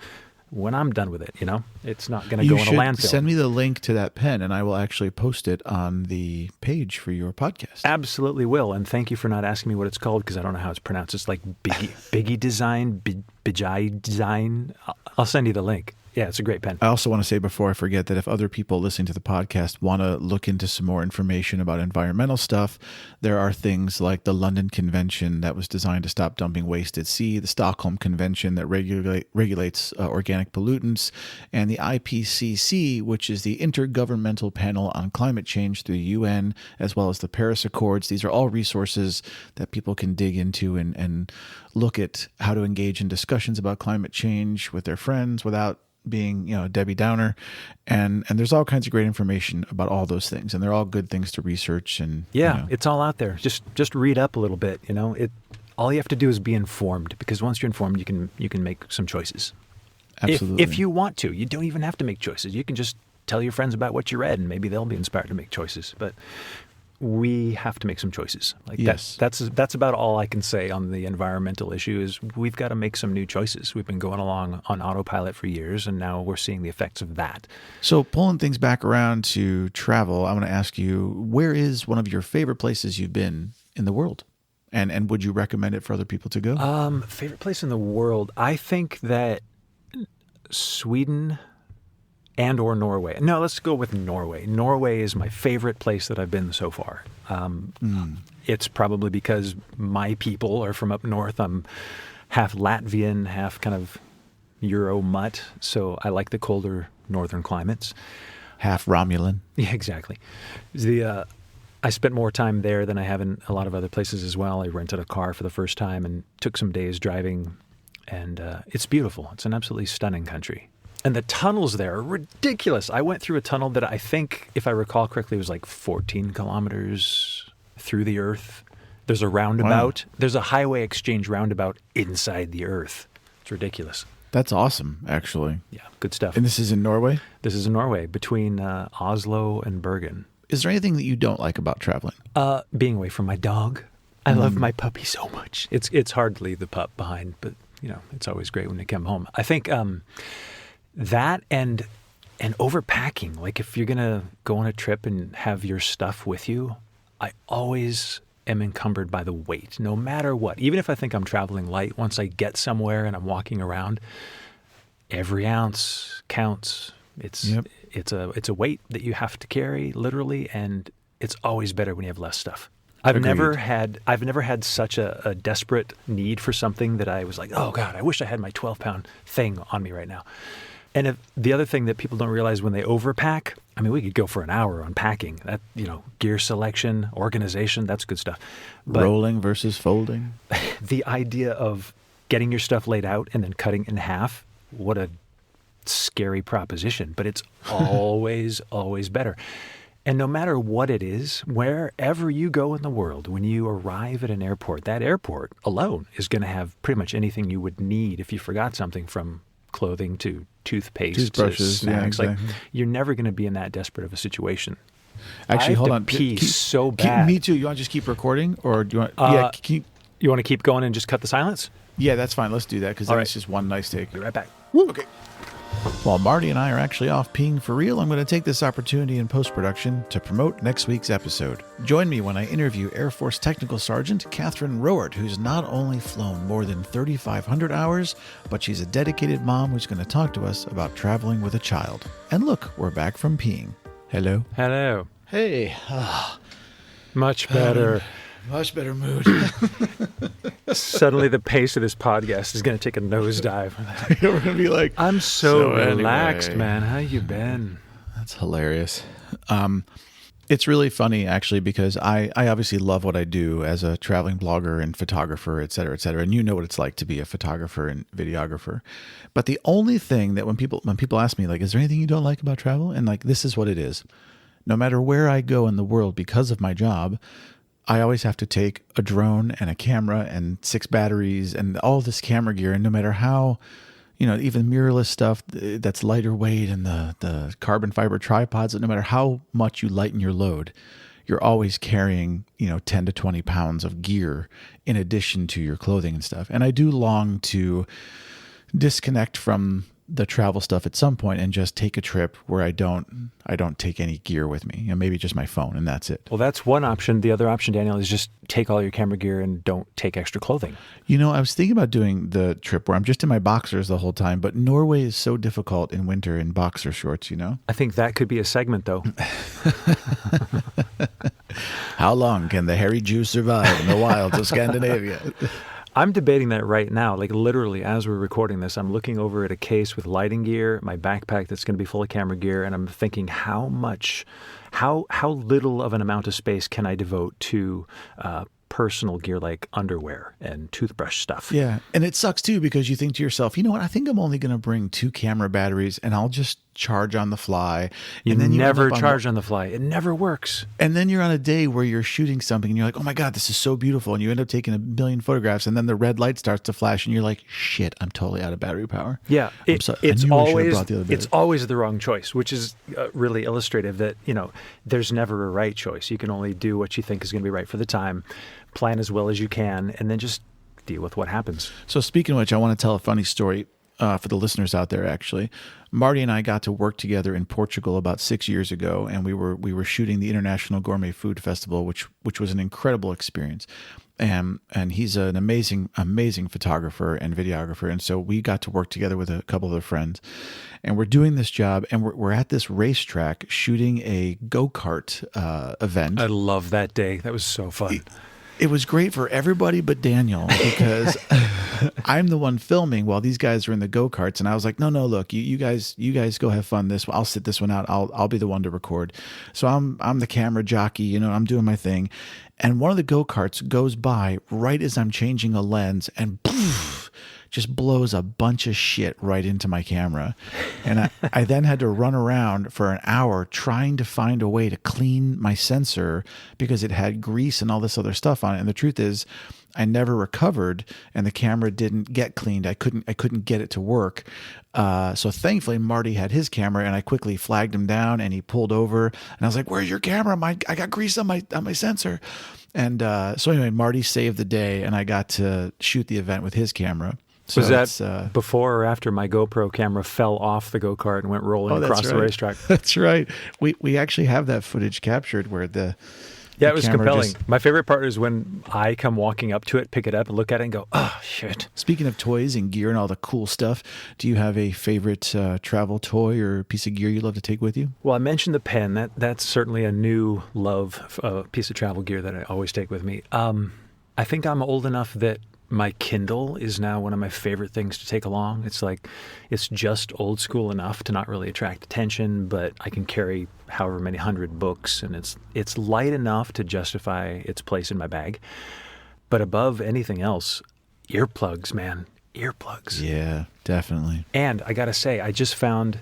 when I'm done with it. It's not going to go in a landfill. Send me the link to that pen, and I will actually post it on the page for your podcast. Absolutely will. And thank you for not asking me what it's called, because I don't know how it's pronounced. It's like Biggie Design, Bijai Design. I'll send you the link. Yeah, it's a great pen. I also want to say before I forget that if other people listening to the podcast want to look into some more information about environmental stuff, there are things like the London Convention that was designed to stop dumping waste at sea, the Stockholm Convention that regulates organic pollutants, and the IPCC, which is the Intergovernmental Panel on Climate Change through the UN, as well as the Paris Accords. These are all resources that people can dig into and look at how to engage in discussions about climate change with their friends without being, Debbie Downer, and there's all kinds of great information about all those things, and they're all good things to research. And it's all out there. Just read up a little bit. All you have to do is be informed, because once you're informed, you can make some choices. Absolutely. If you want to, you don't even have to make choices. You can just tell your friends about what you read, and maybe they'll be inspired to make choices. But we have to make some choices. Like Yes. that's about all I can say on the environmental issue is we've got to make some new choices. We've been going along on autopilot for years, and now we're seeing the effects of that. So pulling things back around to travel, I want to ask you, where is one of your favorite places you've been in the world? And would you recommend it for other people to go? Favorite place in the world? I think that Sweden and or Norway. No, let's go with Norway. Norway is my favorite place that I've been so far. It's probably because my people are from up north. I'm half Latvian, half kind of Euro mutt, so I like the colder northern climates. Half Romulan. Yeah, exactly. I spent more time there than I have in a lot of other places as well. I rented a car for the first time and took some days driving, and it's beautiful. It's an absolutely stunning country. And the tunnels there are ridiculous. I went through a tunnel that I think, if I recall correctly, was like 14 kilometers through the earth. There's a roundabout. Wow. There's a highway exchange roundabout inside the earth. It's ridiculous. That's awesome, actually. Yeah, good stuff. And this is in Norway? This is in Norway, between Oslo and Bergen. Is there anything that you don't like about traveling? Being away from my dog. I love my puppy so much. It's hard to leave the pup behind, but it's always great when they come home. I think that and overpacking. Like if you're gonna go on a trip and have your stuff with you, I always am encumbered by the weight, no matter what. Even if I think I'm traveling light, once I get somewhere and I'm walking around, every ounce counts. It's a weight that you have to carry literally, and it's always better when you have less stuff. I've never had such a desperate need for something that I was like, oh God, I wish I had my 12-pound thing on me right now. And the other thing that people don't realize when they overpack, I mean, we could go for an hour on packing. That gear selection, organization, that's good stuff. But rolling versus folding. The idea of getting your stuff laid out and then cutting in half, what a scary proposition, but it's always better. And no matter what it is, wherever you go in the world, when you arrive at an airport, that airport alone is going to have pretty much anything you would need if you forgot something, from clothing to toothpaste, toothbrushes, to snacks. Yeah, exactly. Like, you're never going to be in that desperate of a situation. Actually, hold on. Pee so bad. Me too. You want to just keep recording, or do you want? You want to keep going and just cut the silence? Yeah, that's fine. Let's do that, because that's just one nice take. Be right back. Woo. Okay. While Marty and I are actually off peeing for real, I'm going to take this opportunity in post-production to promote next week's episode. Join me when I interview Air Force Technical Sergeant Catherine Rowart, who's not only flown more than 3,500 hours, but she's a dedicated mom who's going to talk to us about traveling with a child. And look, we're back from peeing. Hello. Hello. Hey. Much better. Much better mood. Suddenly the pace of this podcast is going to take a nosedive. We're going to be like, I'm so relaxed, anyway. man. How you been? That's hilarious. It's really funny, actually, because I obviously love what I do as a traveling blogger and photographer, et cetera, et cetera. And you know what it's like to be a photographer and videographer. But the only thing that when people ask me, like, is there anything you don't like about travel? And like, this is what it is. No matter where I go in the world, because of my job, I always have to take a drone and a camera and 6 batteries and all this camera gear. And no matter how, even mirrorless stuff that's lighter weight and the carbon fiber tripods, no matter how much you lighten your load, you're always carrying, 10 to 20 pounds of gear in addition to your clothing and stuff. And I do long to disconnect from the travel stuff at some point and just take a trip where I don't take any gear with me, maybe just my phone, and that's it. Well, that's one option. The other option, Daniel, is just take all your camera gear and don't take extra clothing. I was thinking about doing the trip where I'm just in my boxers the whole time, but Norway is so difficult in winter in boxer shorts, I think that could be a segment, though. How long can the hairy Jew survive in the wilds of Scandinavia? I'm debating that right now. Like literally, as we're recording this, I'm looking over at a case with lighting gear, my backpack that's going to be full of camera gear, and I'm thinking how little of an amount of space can I devote to personal gear like underwear and toothbrush stuff. Yeah, and it sucks too, because you think to yourself, you know what? I think I'm only going to bring 2 camera batteries, and I'll just charge on the fly. You and then never charge on the fly. It never works. And then you're on a day where you're shooting something and you're like, oh my God, this is so beautiful. And you end up taking a million photographs, and then the red light starts to flash and you're like, shit, I'm totally out of battery power. Yeah. It's always the wrong choice, which is really illustrative that, there's never a right choice. You can only do what you think is going to be right for the time, plan as well as you can, and then just deal with what happens. So speaking of which, I want to tell a funny story for the listeners out there, actually. Marty and I got to work together in Portugal about 6 years ago, and we were shooting the International Gourmet Food Festival, which was an incredible experience. And he's an amazing photographer and videographer, and so we got to work together with a couple of other friends, and we're doing this job, and we're at this racetrack shooting a go-kart event. I love that day. That was so fun. It was great for everybody but Daniel, because I'm the one filming while these guys are in the go-karts. And I was like, no, look, you guys go have fun. I'll sit this one out. I'll be the one to record. So I'm the camera jockey, I'm doing my thing. And one of the go-karts goes by right as I'm changing a lens, and poof, just blows a bunch of shit right into my camera. And I then had to run around for an hour trying to find a way to clean my sensor because it had grease and all this other stuff on it. And the truth is, I never recovered, and the camera didn't get cleaned. I couldn't get it to work. So thankfully, Marty had his camera, and I quickly flagged him down, and he pulled over. And I was like, "Where's your camera? I got grease on my sensor." And so anyway, Marty saved the day, and I got to shoot the event with his camera. So was that before or after my GoPro camera fell off the go-kart and went rolling across the racetrack? That's right. We actually have that footage captured where it was compelling. My favorite part is when I come walking up to it, pick it up, and look at it and go, oh, shit. Speaking of toys and gear and all the cool stuff, do you have a favorite travel toy or piece of gear you love to take with you? Well, I mentioned the pen. That's certainly a new love piece of travel gear that I always take with me. I think I'm old enough that my Kindle is now one of my favorite things to take along. It's just old school enough to not really attract attention, but I can carry however many 100 books, and it's light enough to justify its place in my bag. But above anything else, earplugs, man. Earplugs. Yeah, definitely. And I gotta say, I just found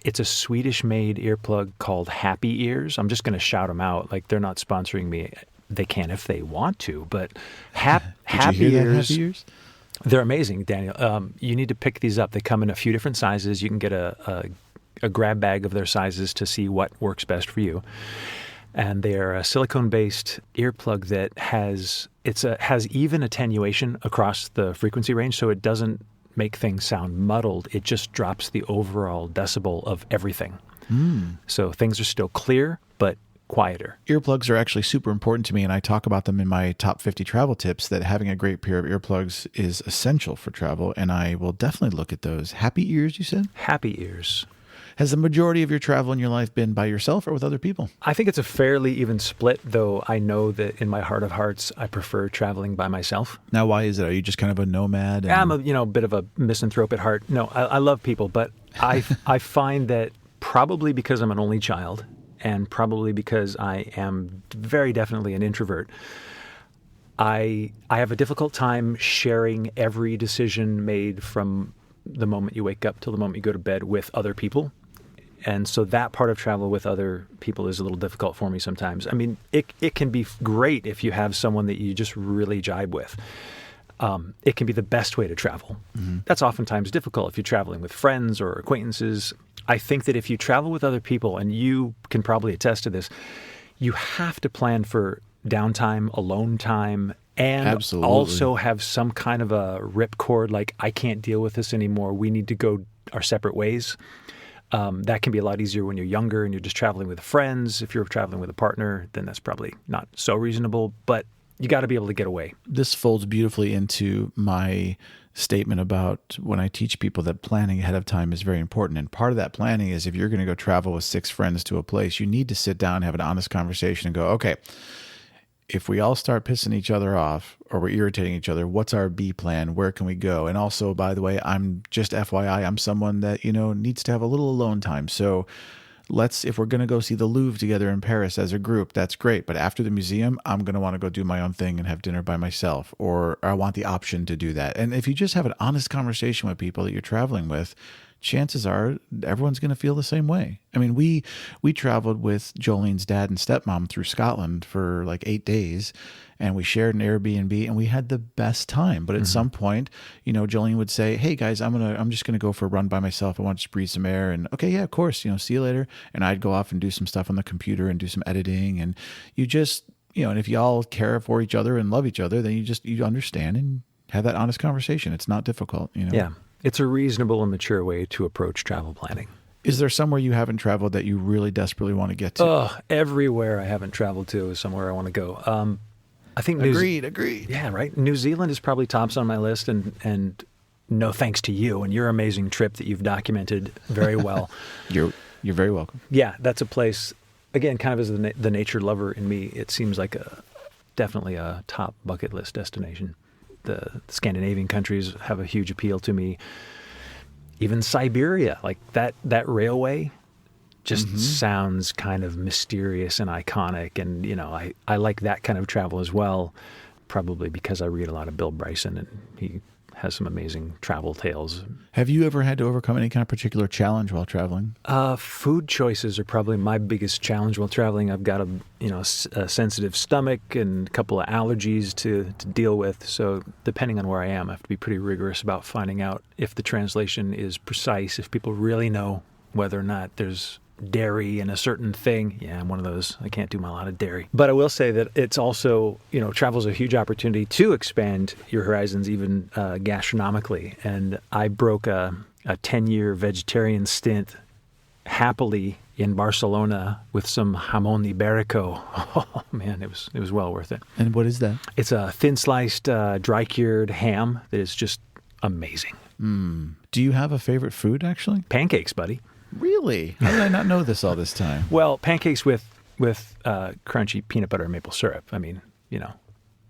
it's a Swedish-made earplug called Happy Ears. I'm just gonna shout them out. They're not sponsoring me. They can if they want to, but Happy Ears, they're amazing, Daniel. You need to pick these up. They come in a few different sizes. You can get a grab bag of their sizes to see what works best for you. And they're a silicone-based earplug that has even attenuation across the frequency range, so it doesn't make things sound muddled. It just drops the overall decibel of everything. So things are still clear, but quieter. Earplugs are actually super important to me, and I talk about them in my top 50 travel tips, that having a great pair of earplugs is essential for travel, and I will definitely look at those. Happy Ears, you said? Happy Ears. Has the majority of your travel in your life been by yourself or with other people? I think it's a fairly even split, though I know that in my heart of hearts, I prefer traveling by myself. Now, why is it? Are you just kind of a nomad? I'm a bit of a misanthrope at heart. No, I love people, but I find that probably because I'm an only child, and probably because I am very definitely an introvert, I have a difficult time sharing every decision made from the moment you wake up till the moment you go to bed with other people. And so that part of travel with other people is a little difficult for me sometimes. I mean, it can be great if you have someone that you just really jibe with. It can be the best way to travel. Mm-hmm. That's oftentimes difficult if you're traveling with friends or acquaintances. I think that if you travel with other people, and you can probably attest to this, you have to plan for downtime, alone time, and Absolutely. Also have some kind of a ripcord, like, I can't deal with this anymore. We need to go our separate ways. That can be a lot easier when you're younger and you're just traveling with friends. If you're traveling with a partner, then that's probably not so reasonable, but you got to be able to get away. This folds beautifully into my statement about when I teach people that planning ahead of time is very important. And part of that planning is, if you're going to go travel with 6 friends to a place, you need to sit down, have an honest conversation and go, okay, if we all start pissing each other off or we're irritating each other, what's our B plan? Where can we go? And also, by the way, I'm just FYI, I'm someone that, needs to have a little alone time. So if we're going to go see the Louvre together in Paris as a group, that's great. But after the museum, I'm going to want to go do my own thing and have dinner by myself, or I want the option to do that. And if you just have an honest conversation with people that you're traveling with, chances are everyone's going to feel the same way. I mean, we traveled with Jolene's dad and stepmom through Scotland for like 8 days, and we shared an Airbnb, and we had the best time. But at some point, you know, Jolene would say, "Hey guys, I'm just gonna go for a run by myself. I want to just breathe some air." And okay, yeah, of course, you know, see you later. And I'd go off and do some stuff on the computer and do some editing. And you just, you know, and if y'all care for each other and love each other, then you understand and have that honest conversation. It's not difficult, you know. Yeah, it's a reasonable and mature way to approach travel planning. Is there somewhere you haven't traveled that you really desperately want to get to? Oh, everywhere I haven't traveled to is somewhere I want to go. I think Agreed. Yeah, right. New Zealand is probably tops on my list, and no thanks to you and your amazing trip that you've documented very well. You're very welcome. Yeah, that's a place. Again, kind of as the nature lover in me, it seems like definitely a top bucket list destination. The Scandinavian countries have a huge appeal to me. Even Siberia, like that railway just sounds kind of mysterious and iconic. And, you know, I like that kind of travel as well, probably because I read a lot of Bill Bryson, and he has some amazing travel tales. Have you ever had to overcome any kind of particular challenge while traveling? Food choices are probably my biggest challenge while traveling. I've got a sensitive stomach and a couple of allergies to deal with. So depending on where I am, I have to be pretty rigorous about finding out if the translation is precise, if people really know whether or not there's dairy in a certain thing. Yeah, I'm one of those. I can't do a lot of dairy. But I will say that it's also, you know, travel is a huge opportunity to expand your horizons, even gastronomically. And I broke a 10-year vegetarian stint happily in Barcelona with some jamón ibérico. Oh man, it was well worth it. And what is that? It's a thin sliced, dry cured ham that is just amazing. Do you have a favorite food actually? Pancakes, buddy. Really? How did I not know this all this time? Well, pancakes with crunchy peanut butter and maple syrup. I mean, you know,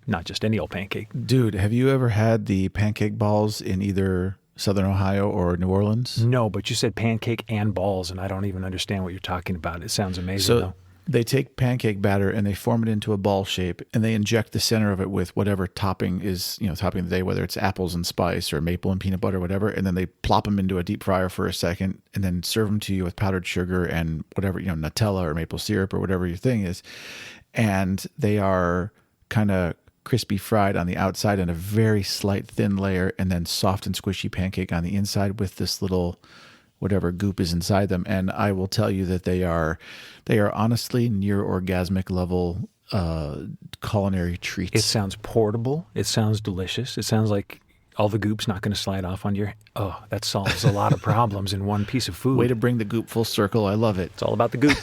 not just any old pancake. Dude, have you ever had the pancake balls in either Southern Ohio or New Orleans? No, but you said pancake and balls, and I don't even understand what you're talking about. It sounds amazing, though. They take pancake batter and they form it into a ball shape, and they inject the center of it with whatever topping is, you know, topping of the day, whether it's apples and spice or maple and peanut butter, whatever. And then they plop them into a deep fryer for a second and then serve them to you with powdered sugar and whatever, you know, Nutella or maple syrup or whatever your thing is. And they are kind of crispy fried on the outside and a very slight thin layer, and then soft and squishy pancake on the inside with this little whatever goop is inside them. And I will tell you that they are honestly near orgasmic level culinary treats. It sounds portable. It sounds delicious. It sounds like all the goop's not going to slide off on your... Oh, that solves a lot of problems in one piece of food. Way to bring the goop full circle. I love it. It's all about the goop.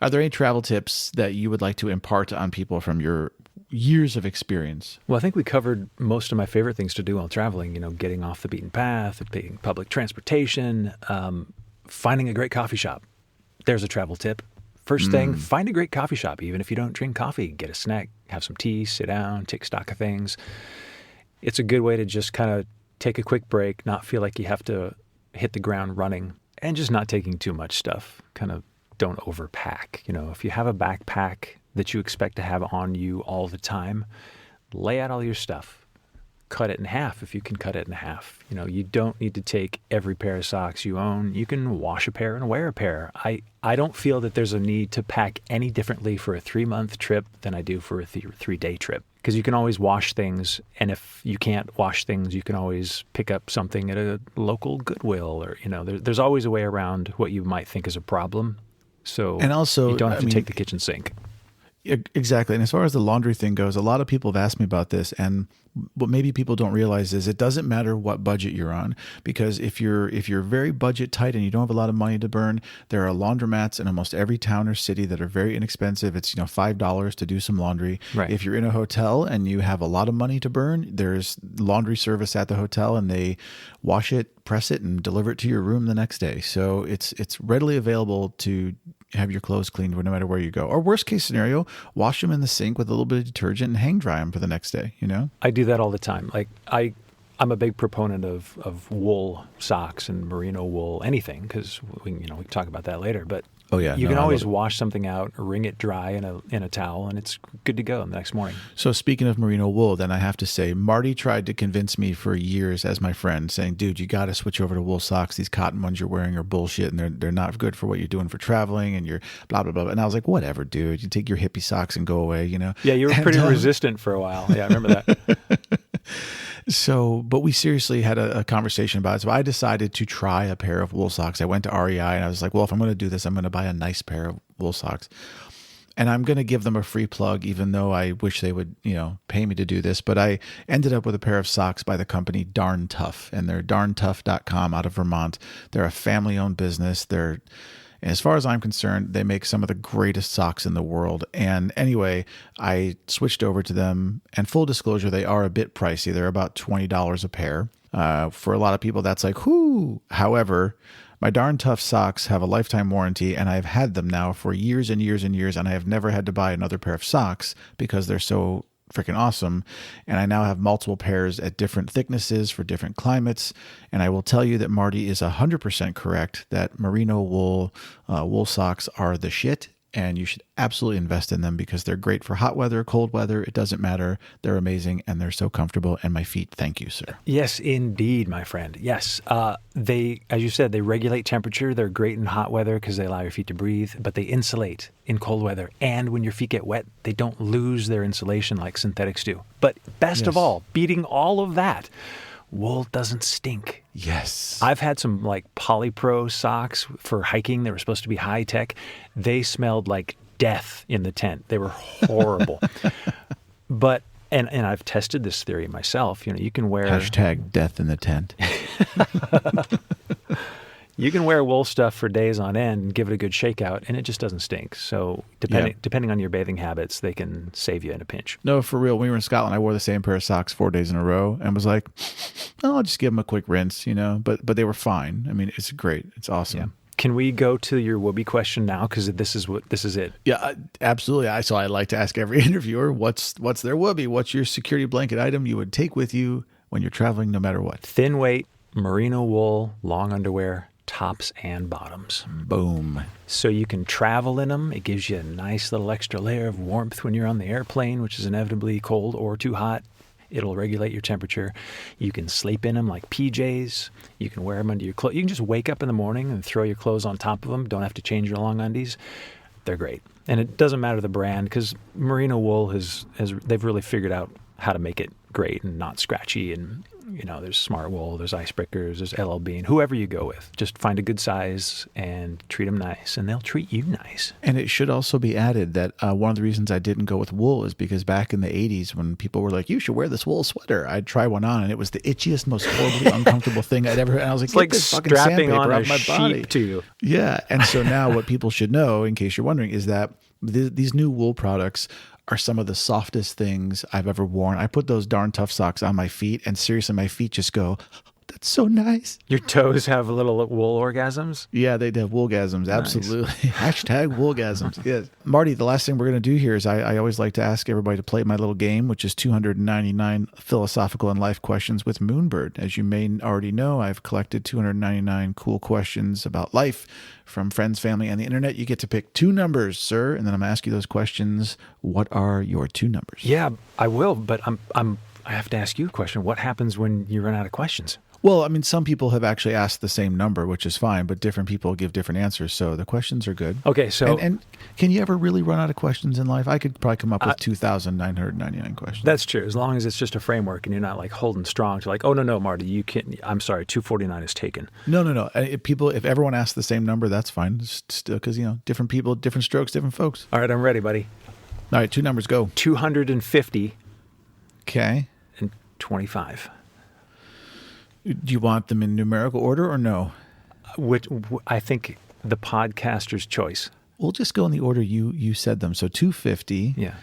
Are there any travel tips that you would like to impart on people from your years of experience? Well, I think we covered most of my favorite things to do while traveling, you know, getting off the beaten path, taking public transportation, finding a great coffee shop. There's a travel tip. First thing, find a great coffee shop. Even if you don't drink coffee, get a snack, have some tea, sit down, take stock of things. It's a good way to just kind of take a quick break, not feel like you have to hit the ground running, and just not taking too much stuff. Kind of don't overpack. You know, if you have a backpack that you expect to have on you all the time, lay out all your stuff. Cut it in half if you can cut it in half. You know, you don't need to take every pair of socks you own. You can wash a pair and wear a pair. I don't feel that there's a need to pack any differently for a 3-month trip than I do for a 3-day trip. Because you can always wash things, and if you can't wash things, you can always pick up something at a local Goodwill, or, you know, there's always a way around what you might think is a problem. So and also, you don't have to take the kitchen sink. Exactly. And as far as the laundry thing goes, a lot of people have asked me about this, and what maybe people don't realize is it doesn't matter what budget you're on, because if you're very budget tight and you don't have a lot of money to burn, there are laundromats in almost every town or city that are very inexpensive. It's, you know, $5 to do some laundry. Right. If you're in a hotel and you have a lot of money to burn, there's laundry service at the hotel, and they wash it, press it, and deliver it to your room the next day. So it's readily available to have your clothes cleaned no matter where you go. Or worst case scenario, wash them in the sink with a little bit of detergent and hang dry them for the next day, you know? I do that all the time. Like I'm a big proponent of wool socks and merino wool, anything, because we can talk about that later. But Oh, yeah. You No, can I always love it. wash something out, wring it dry in a towel, and it's good to go the next morning. So speaking of merino wool, then I have to say, Marty tried to convince me for years as my friend, saying, dude, you got to switch over to wool socks. These cotton ones you're wearing are bullshit, and they're not good for what you're doing for traveling, and you're blah, blah, blah. And I was like, whatever, dude. You take your hippie socks and go away, you know? Yeah, you were pretty resistant for a while. Yeah, I remember that. So, but we seriously had a conversation about it. So I decided to try a pair of wool socks. I went to REI and I was like, well, if I'm going to do this, I'm going to buy a nice pair of wool socks. And I'm going to give them a free plug, even though I wish they would, pay me to do this. But I ended up with a pair of socks by the company Darn Tough, and they're darntough.com out of Vermont. They're a family-owned business. As far as I'm concerned, they make some of the greatest socks in the world. And anyway, I switched over to them. And full disclosure, they are a bit pricey. They're about $20 a pair. For a lot of people, that's like, whoo. However, my Darn Tough socks have a lifetime warranty, and I've had them now for years and years and years, and I have never had to buy another pair of socks because they're so freaking awesome. And I now have multiple pairs at different thicknesses for different climates. And I will tell you that Marty is 100% correct that merino wool socks are the shit. And you should absolutely invest in them because they're great for hot weather, cold weather. It doesn't matter. They're amazing and they're so comfortable. And my feet, thank you, sir. Yes, indeed, my friend. Yes. They, as you said, they regulate temperature. They're great in hot weather because they allow your feet to breathe, but they insulate in cold weather. And when your feet get wet, they don't lose their insulation like synthetics do. But best of all, beating all of that, wool doesn't stink. Yes. I've had some like Polypro socks for hiking. They were supposed to be high tech. They smelled like death in the tent. They were horrible. But, and I've tested this theory myself. You can wear... # death in the tent. You can wear wool stuff for days on end and give it a good shakeout, and it just doesn't stink. So depending on your bathing habits, they can save you in a pinch. No, for real. When we were in Scotland, I wore the same pair of socks 4 days in a row and was like, oh, I'll just give them a quick rinse, But they were fine. I mean, it's great. It's awesome. Yeah. Can we go to your Whoopi question now? Because this is it. Yeah, absolutely. So I like to ask every interviewer, what's their Whoopi? What's your security blanket item you would take with you when you're traveling, no matter what? Thin weight, merino wool, long underwear, tops and bottoms. Boom. So you can travel in them. It gives you a nice little extra layer of warmth when you're on the airplane, which is inevitably cold or too hot. It'll regulate your temperature. You can sleep in them like PJs. You can wear them under your clothes. You can just wake up in the morning and throw your clothes on top of them. Don't have to change your long undies. They're great. And it doesn't matter the brand because merino wool they've really figured out how to make it great and not scratchy. And there's Smart Wool, there's Icebreakers, there's LL Bean, whoever you go with. Just find a good size and treat them nice, and they'll treat you nice. And it should also be added that one of the reasons I didn't go with wool is because back in the 80s when people were like, you should wear this wool sweater, I'd try one on, and it was the itchiest, most horribly uncomfortable thing I'd ever heard. And I was like, it's like this fucking strapping sandpaper on a off my body. sheep to you. Yeah. And so now what people should know, in case you're wondering, is that these new wool products are some of the softest things I've ever worn. I put those Darn Tough socks on my feet, and seriously, my feet just go, that's so nice. Your toes have little wool orgasms? Yeah, they have woolgasms, absolutely. Nice. # woolgasms, yes. Marty, the last thing we're going to do here is I always like to ask everybody to play my little game, which is 299 philosophical and life questions with Moonbird. As you may already know, I've collected 299 cool questions about life from friends, family, and the internet. You get to pick 2 numbers, sir, and then I'm going to ask you those questions. What are your 2 numbers? Yeah, I will, but I have to ask you a question. What happens when you run out of questions? Well, I mean, some people have actually asked the same number, which is fine, but different people give different answers, so the questions are good. Okay, so... And can you ever really run out of questions in life? I could probably come up with 2,999 questions. That's true, as long as it's just a framework and you're not like holding strong to like, oh, no, Marty, you can't... I'm sorry, 249 is taken. No. If everyone asks the same number, that's fine. Still, because, different people, different strokes, different folks. All right, I'm ready, buddy. All right, 2 numbers, go. 250. Okay. And 25. Do you want them in numerical order or no? Which I think the podcaster's choice. We'll just go in the order you said them. So 250. Yeah.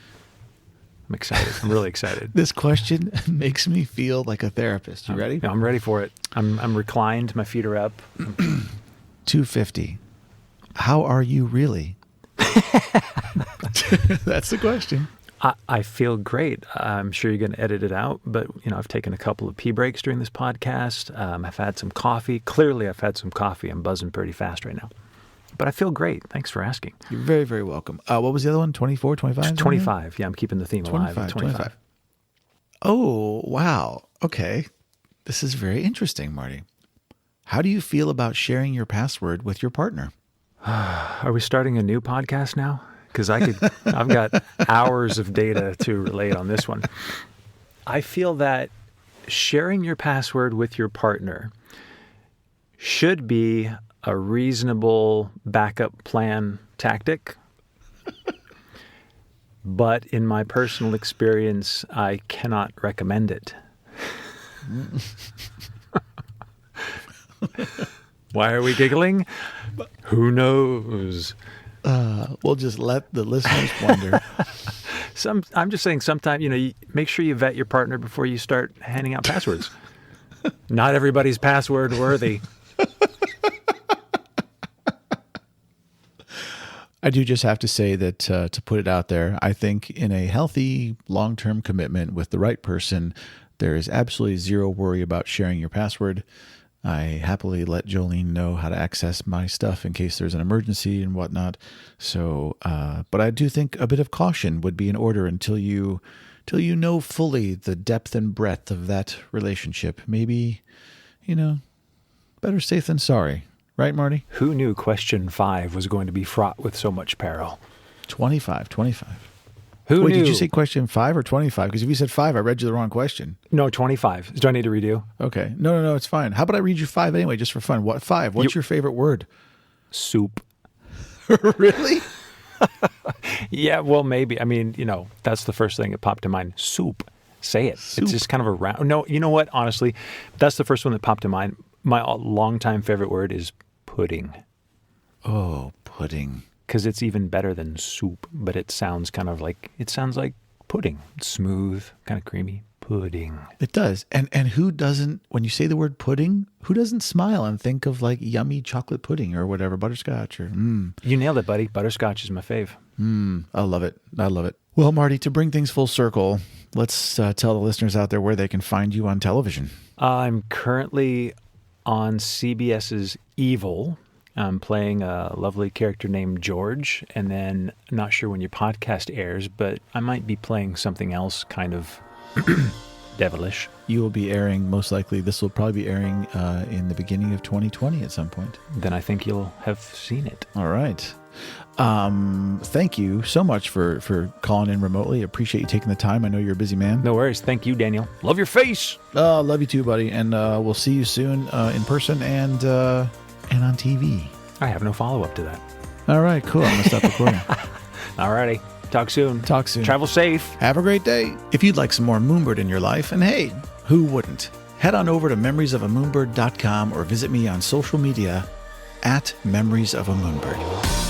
I'm excited. I'm really excited. This question makes me feel like a therapist. You ready? I'm ready for it. I'm reclined. My feet are up. 250. How are you really? That's the question. I feel great. I'm sure you're going to edit it out, but I've taken a couple of pee breaks during this podcast. I've had some coffee. Clearly, I've had some coffee. I'm buzzing pretty fast right now. But I feel great. Thanks for asking. You're very, very welcome. What was the other one? 24, 25? 25. Yeah, I'm keeping the theme alive. 25. Oh, wow. Okay. This is very interesting, Marty. How do you feel about sharing your password with your partner? Are we starting a new podcast now? Because I've got hours of data to relate on this one. I feel that sharing your password with your partner should be a reasonable backup plan tactic. But in my personal experience, I cannot recommend it. Why are we giggling? Who knows? We'll just let the listeners wonder. I'm just saying sometimes, you make sure you vet your partner before you start handing out passwords. Not everybody's password worthy. I do just have to say that to put it out there, I think in a healthy long-term commitment with the right person, there is absolutely zero worry about sharing your password. I happily let Jolene know how to access my stuff in case there's an emergency and whatnot. So, but I do think a bit of caution would be in order until you know fully the depth and breadth of that relationship. Maybe, better safe than sorry. Right, Marty? Who knew question 5 was going to be fraught with so much peril? 25. Who Wait, knew? did you say question 5 or 25? Because if you said 5, I read you the wrong question. No, 25. Do I need to redo? Okay. No, it's fine. How about I read you 5 anyway, just for fun? What 5? What's your favorite word? Soup. Really? Yeah, well, maybe. I mean, that's the first thing that popped to mind. Soup. Say it. Soup. It's just kind of a round. No, you know what? Honestly, that's the first one that popped to mind. My longtime favorite word is pudding. Oh, pudding. Because it's even better than soup, but it sounds like pudding. It's smooth, kind of creamy. Pudding. It does. And who doesn't, when you say the word pudding, who doesn't smile and think of like yummy chocolate pudding or whatever, butterscotch or You nailed it, buddy. Butterscotch is my fave. I love it. Well, Marty, to bring things full circle, let's tell the listeners out there where they can find you on television. I'm currently on CBS's Evil. I'm playing a lovely character named George, and then I'm not sure when your podcast airs, but I might be playing something else kind of devilish. You will be airing, most likely, this will probably be airing in the beginning of 2020 at some point. Then I think you'll have seen it. All right. Thank you so much for calling in remotely. I appreciate you taking the time. I know you're a busy man. No worries. Thank you, Daniel. Love your face. Love you too, buddy. And we'll see you soon in person and on TV. I have no follow-up to that. All right, cool. I'm going to stop recording. All righty. Talk soon. Travel safe. Have a great day. If you'd like some more Moonbird in your life, and hey, who wouldn't? Head on over to memoriesofamoonbird.com or visit me on social media @memoriesofamoonbird.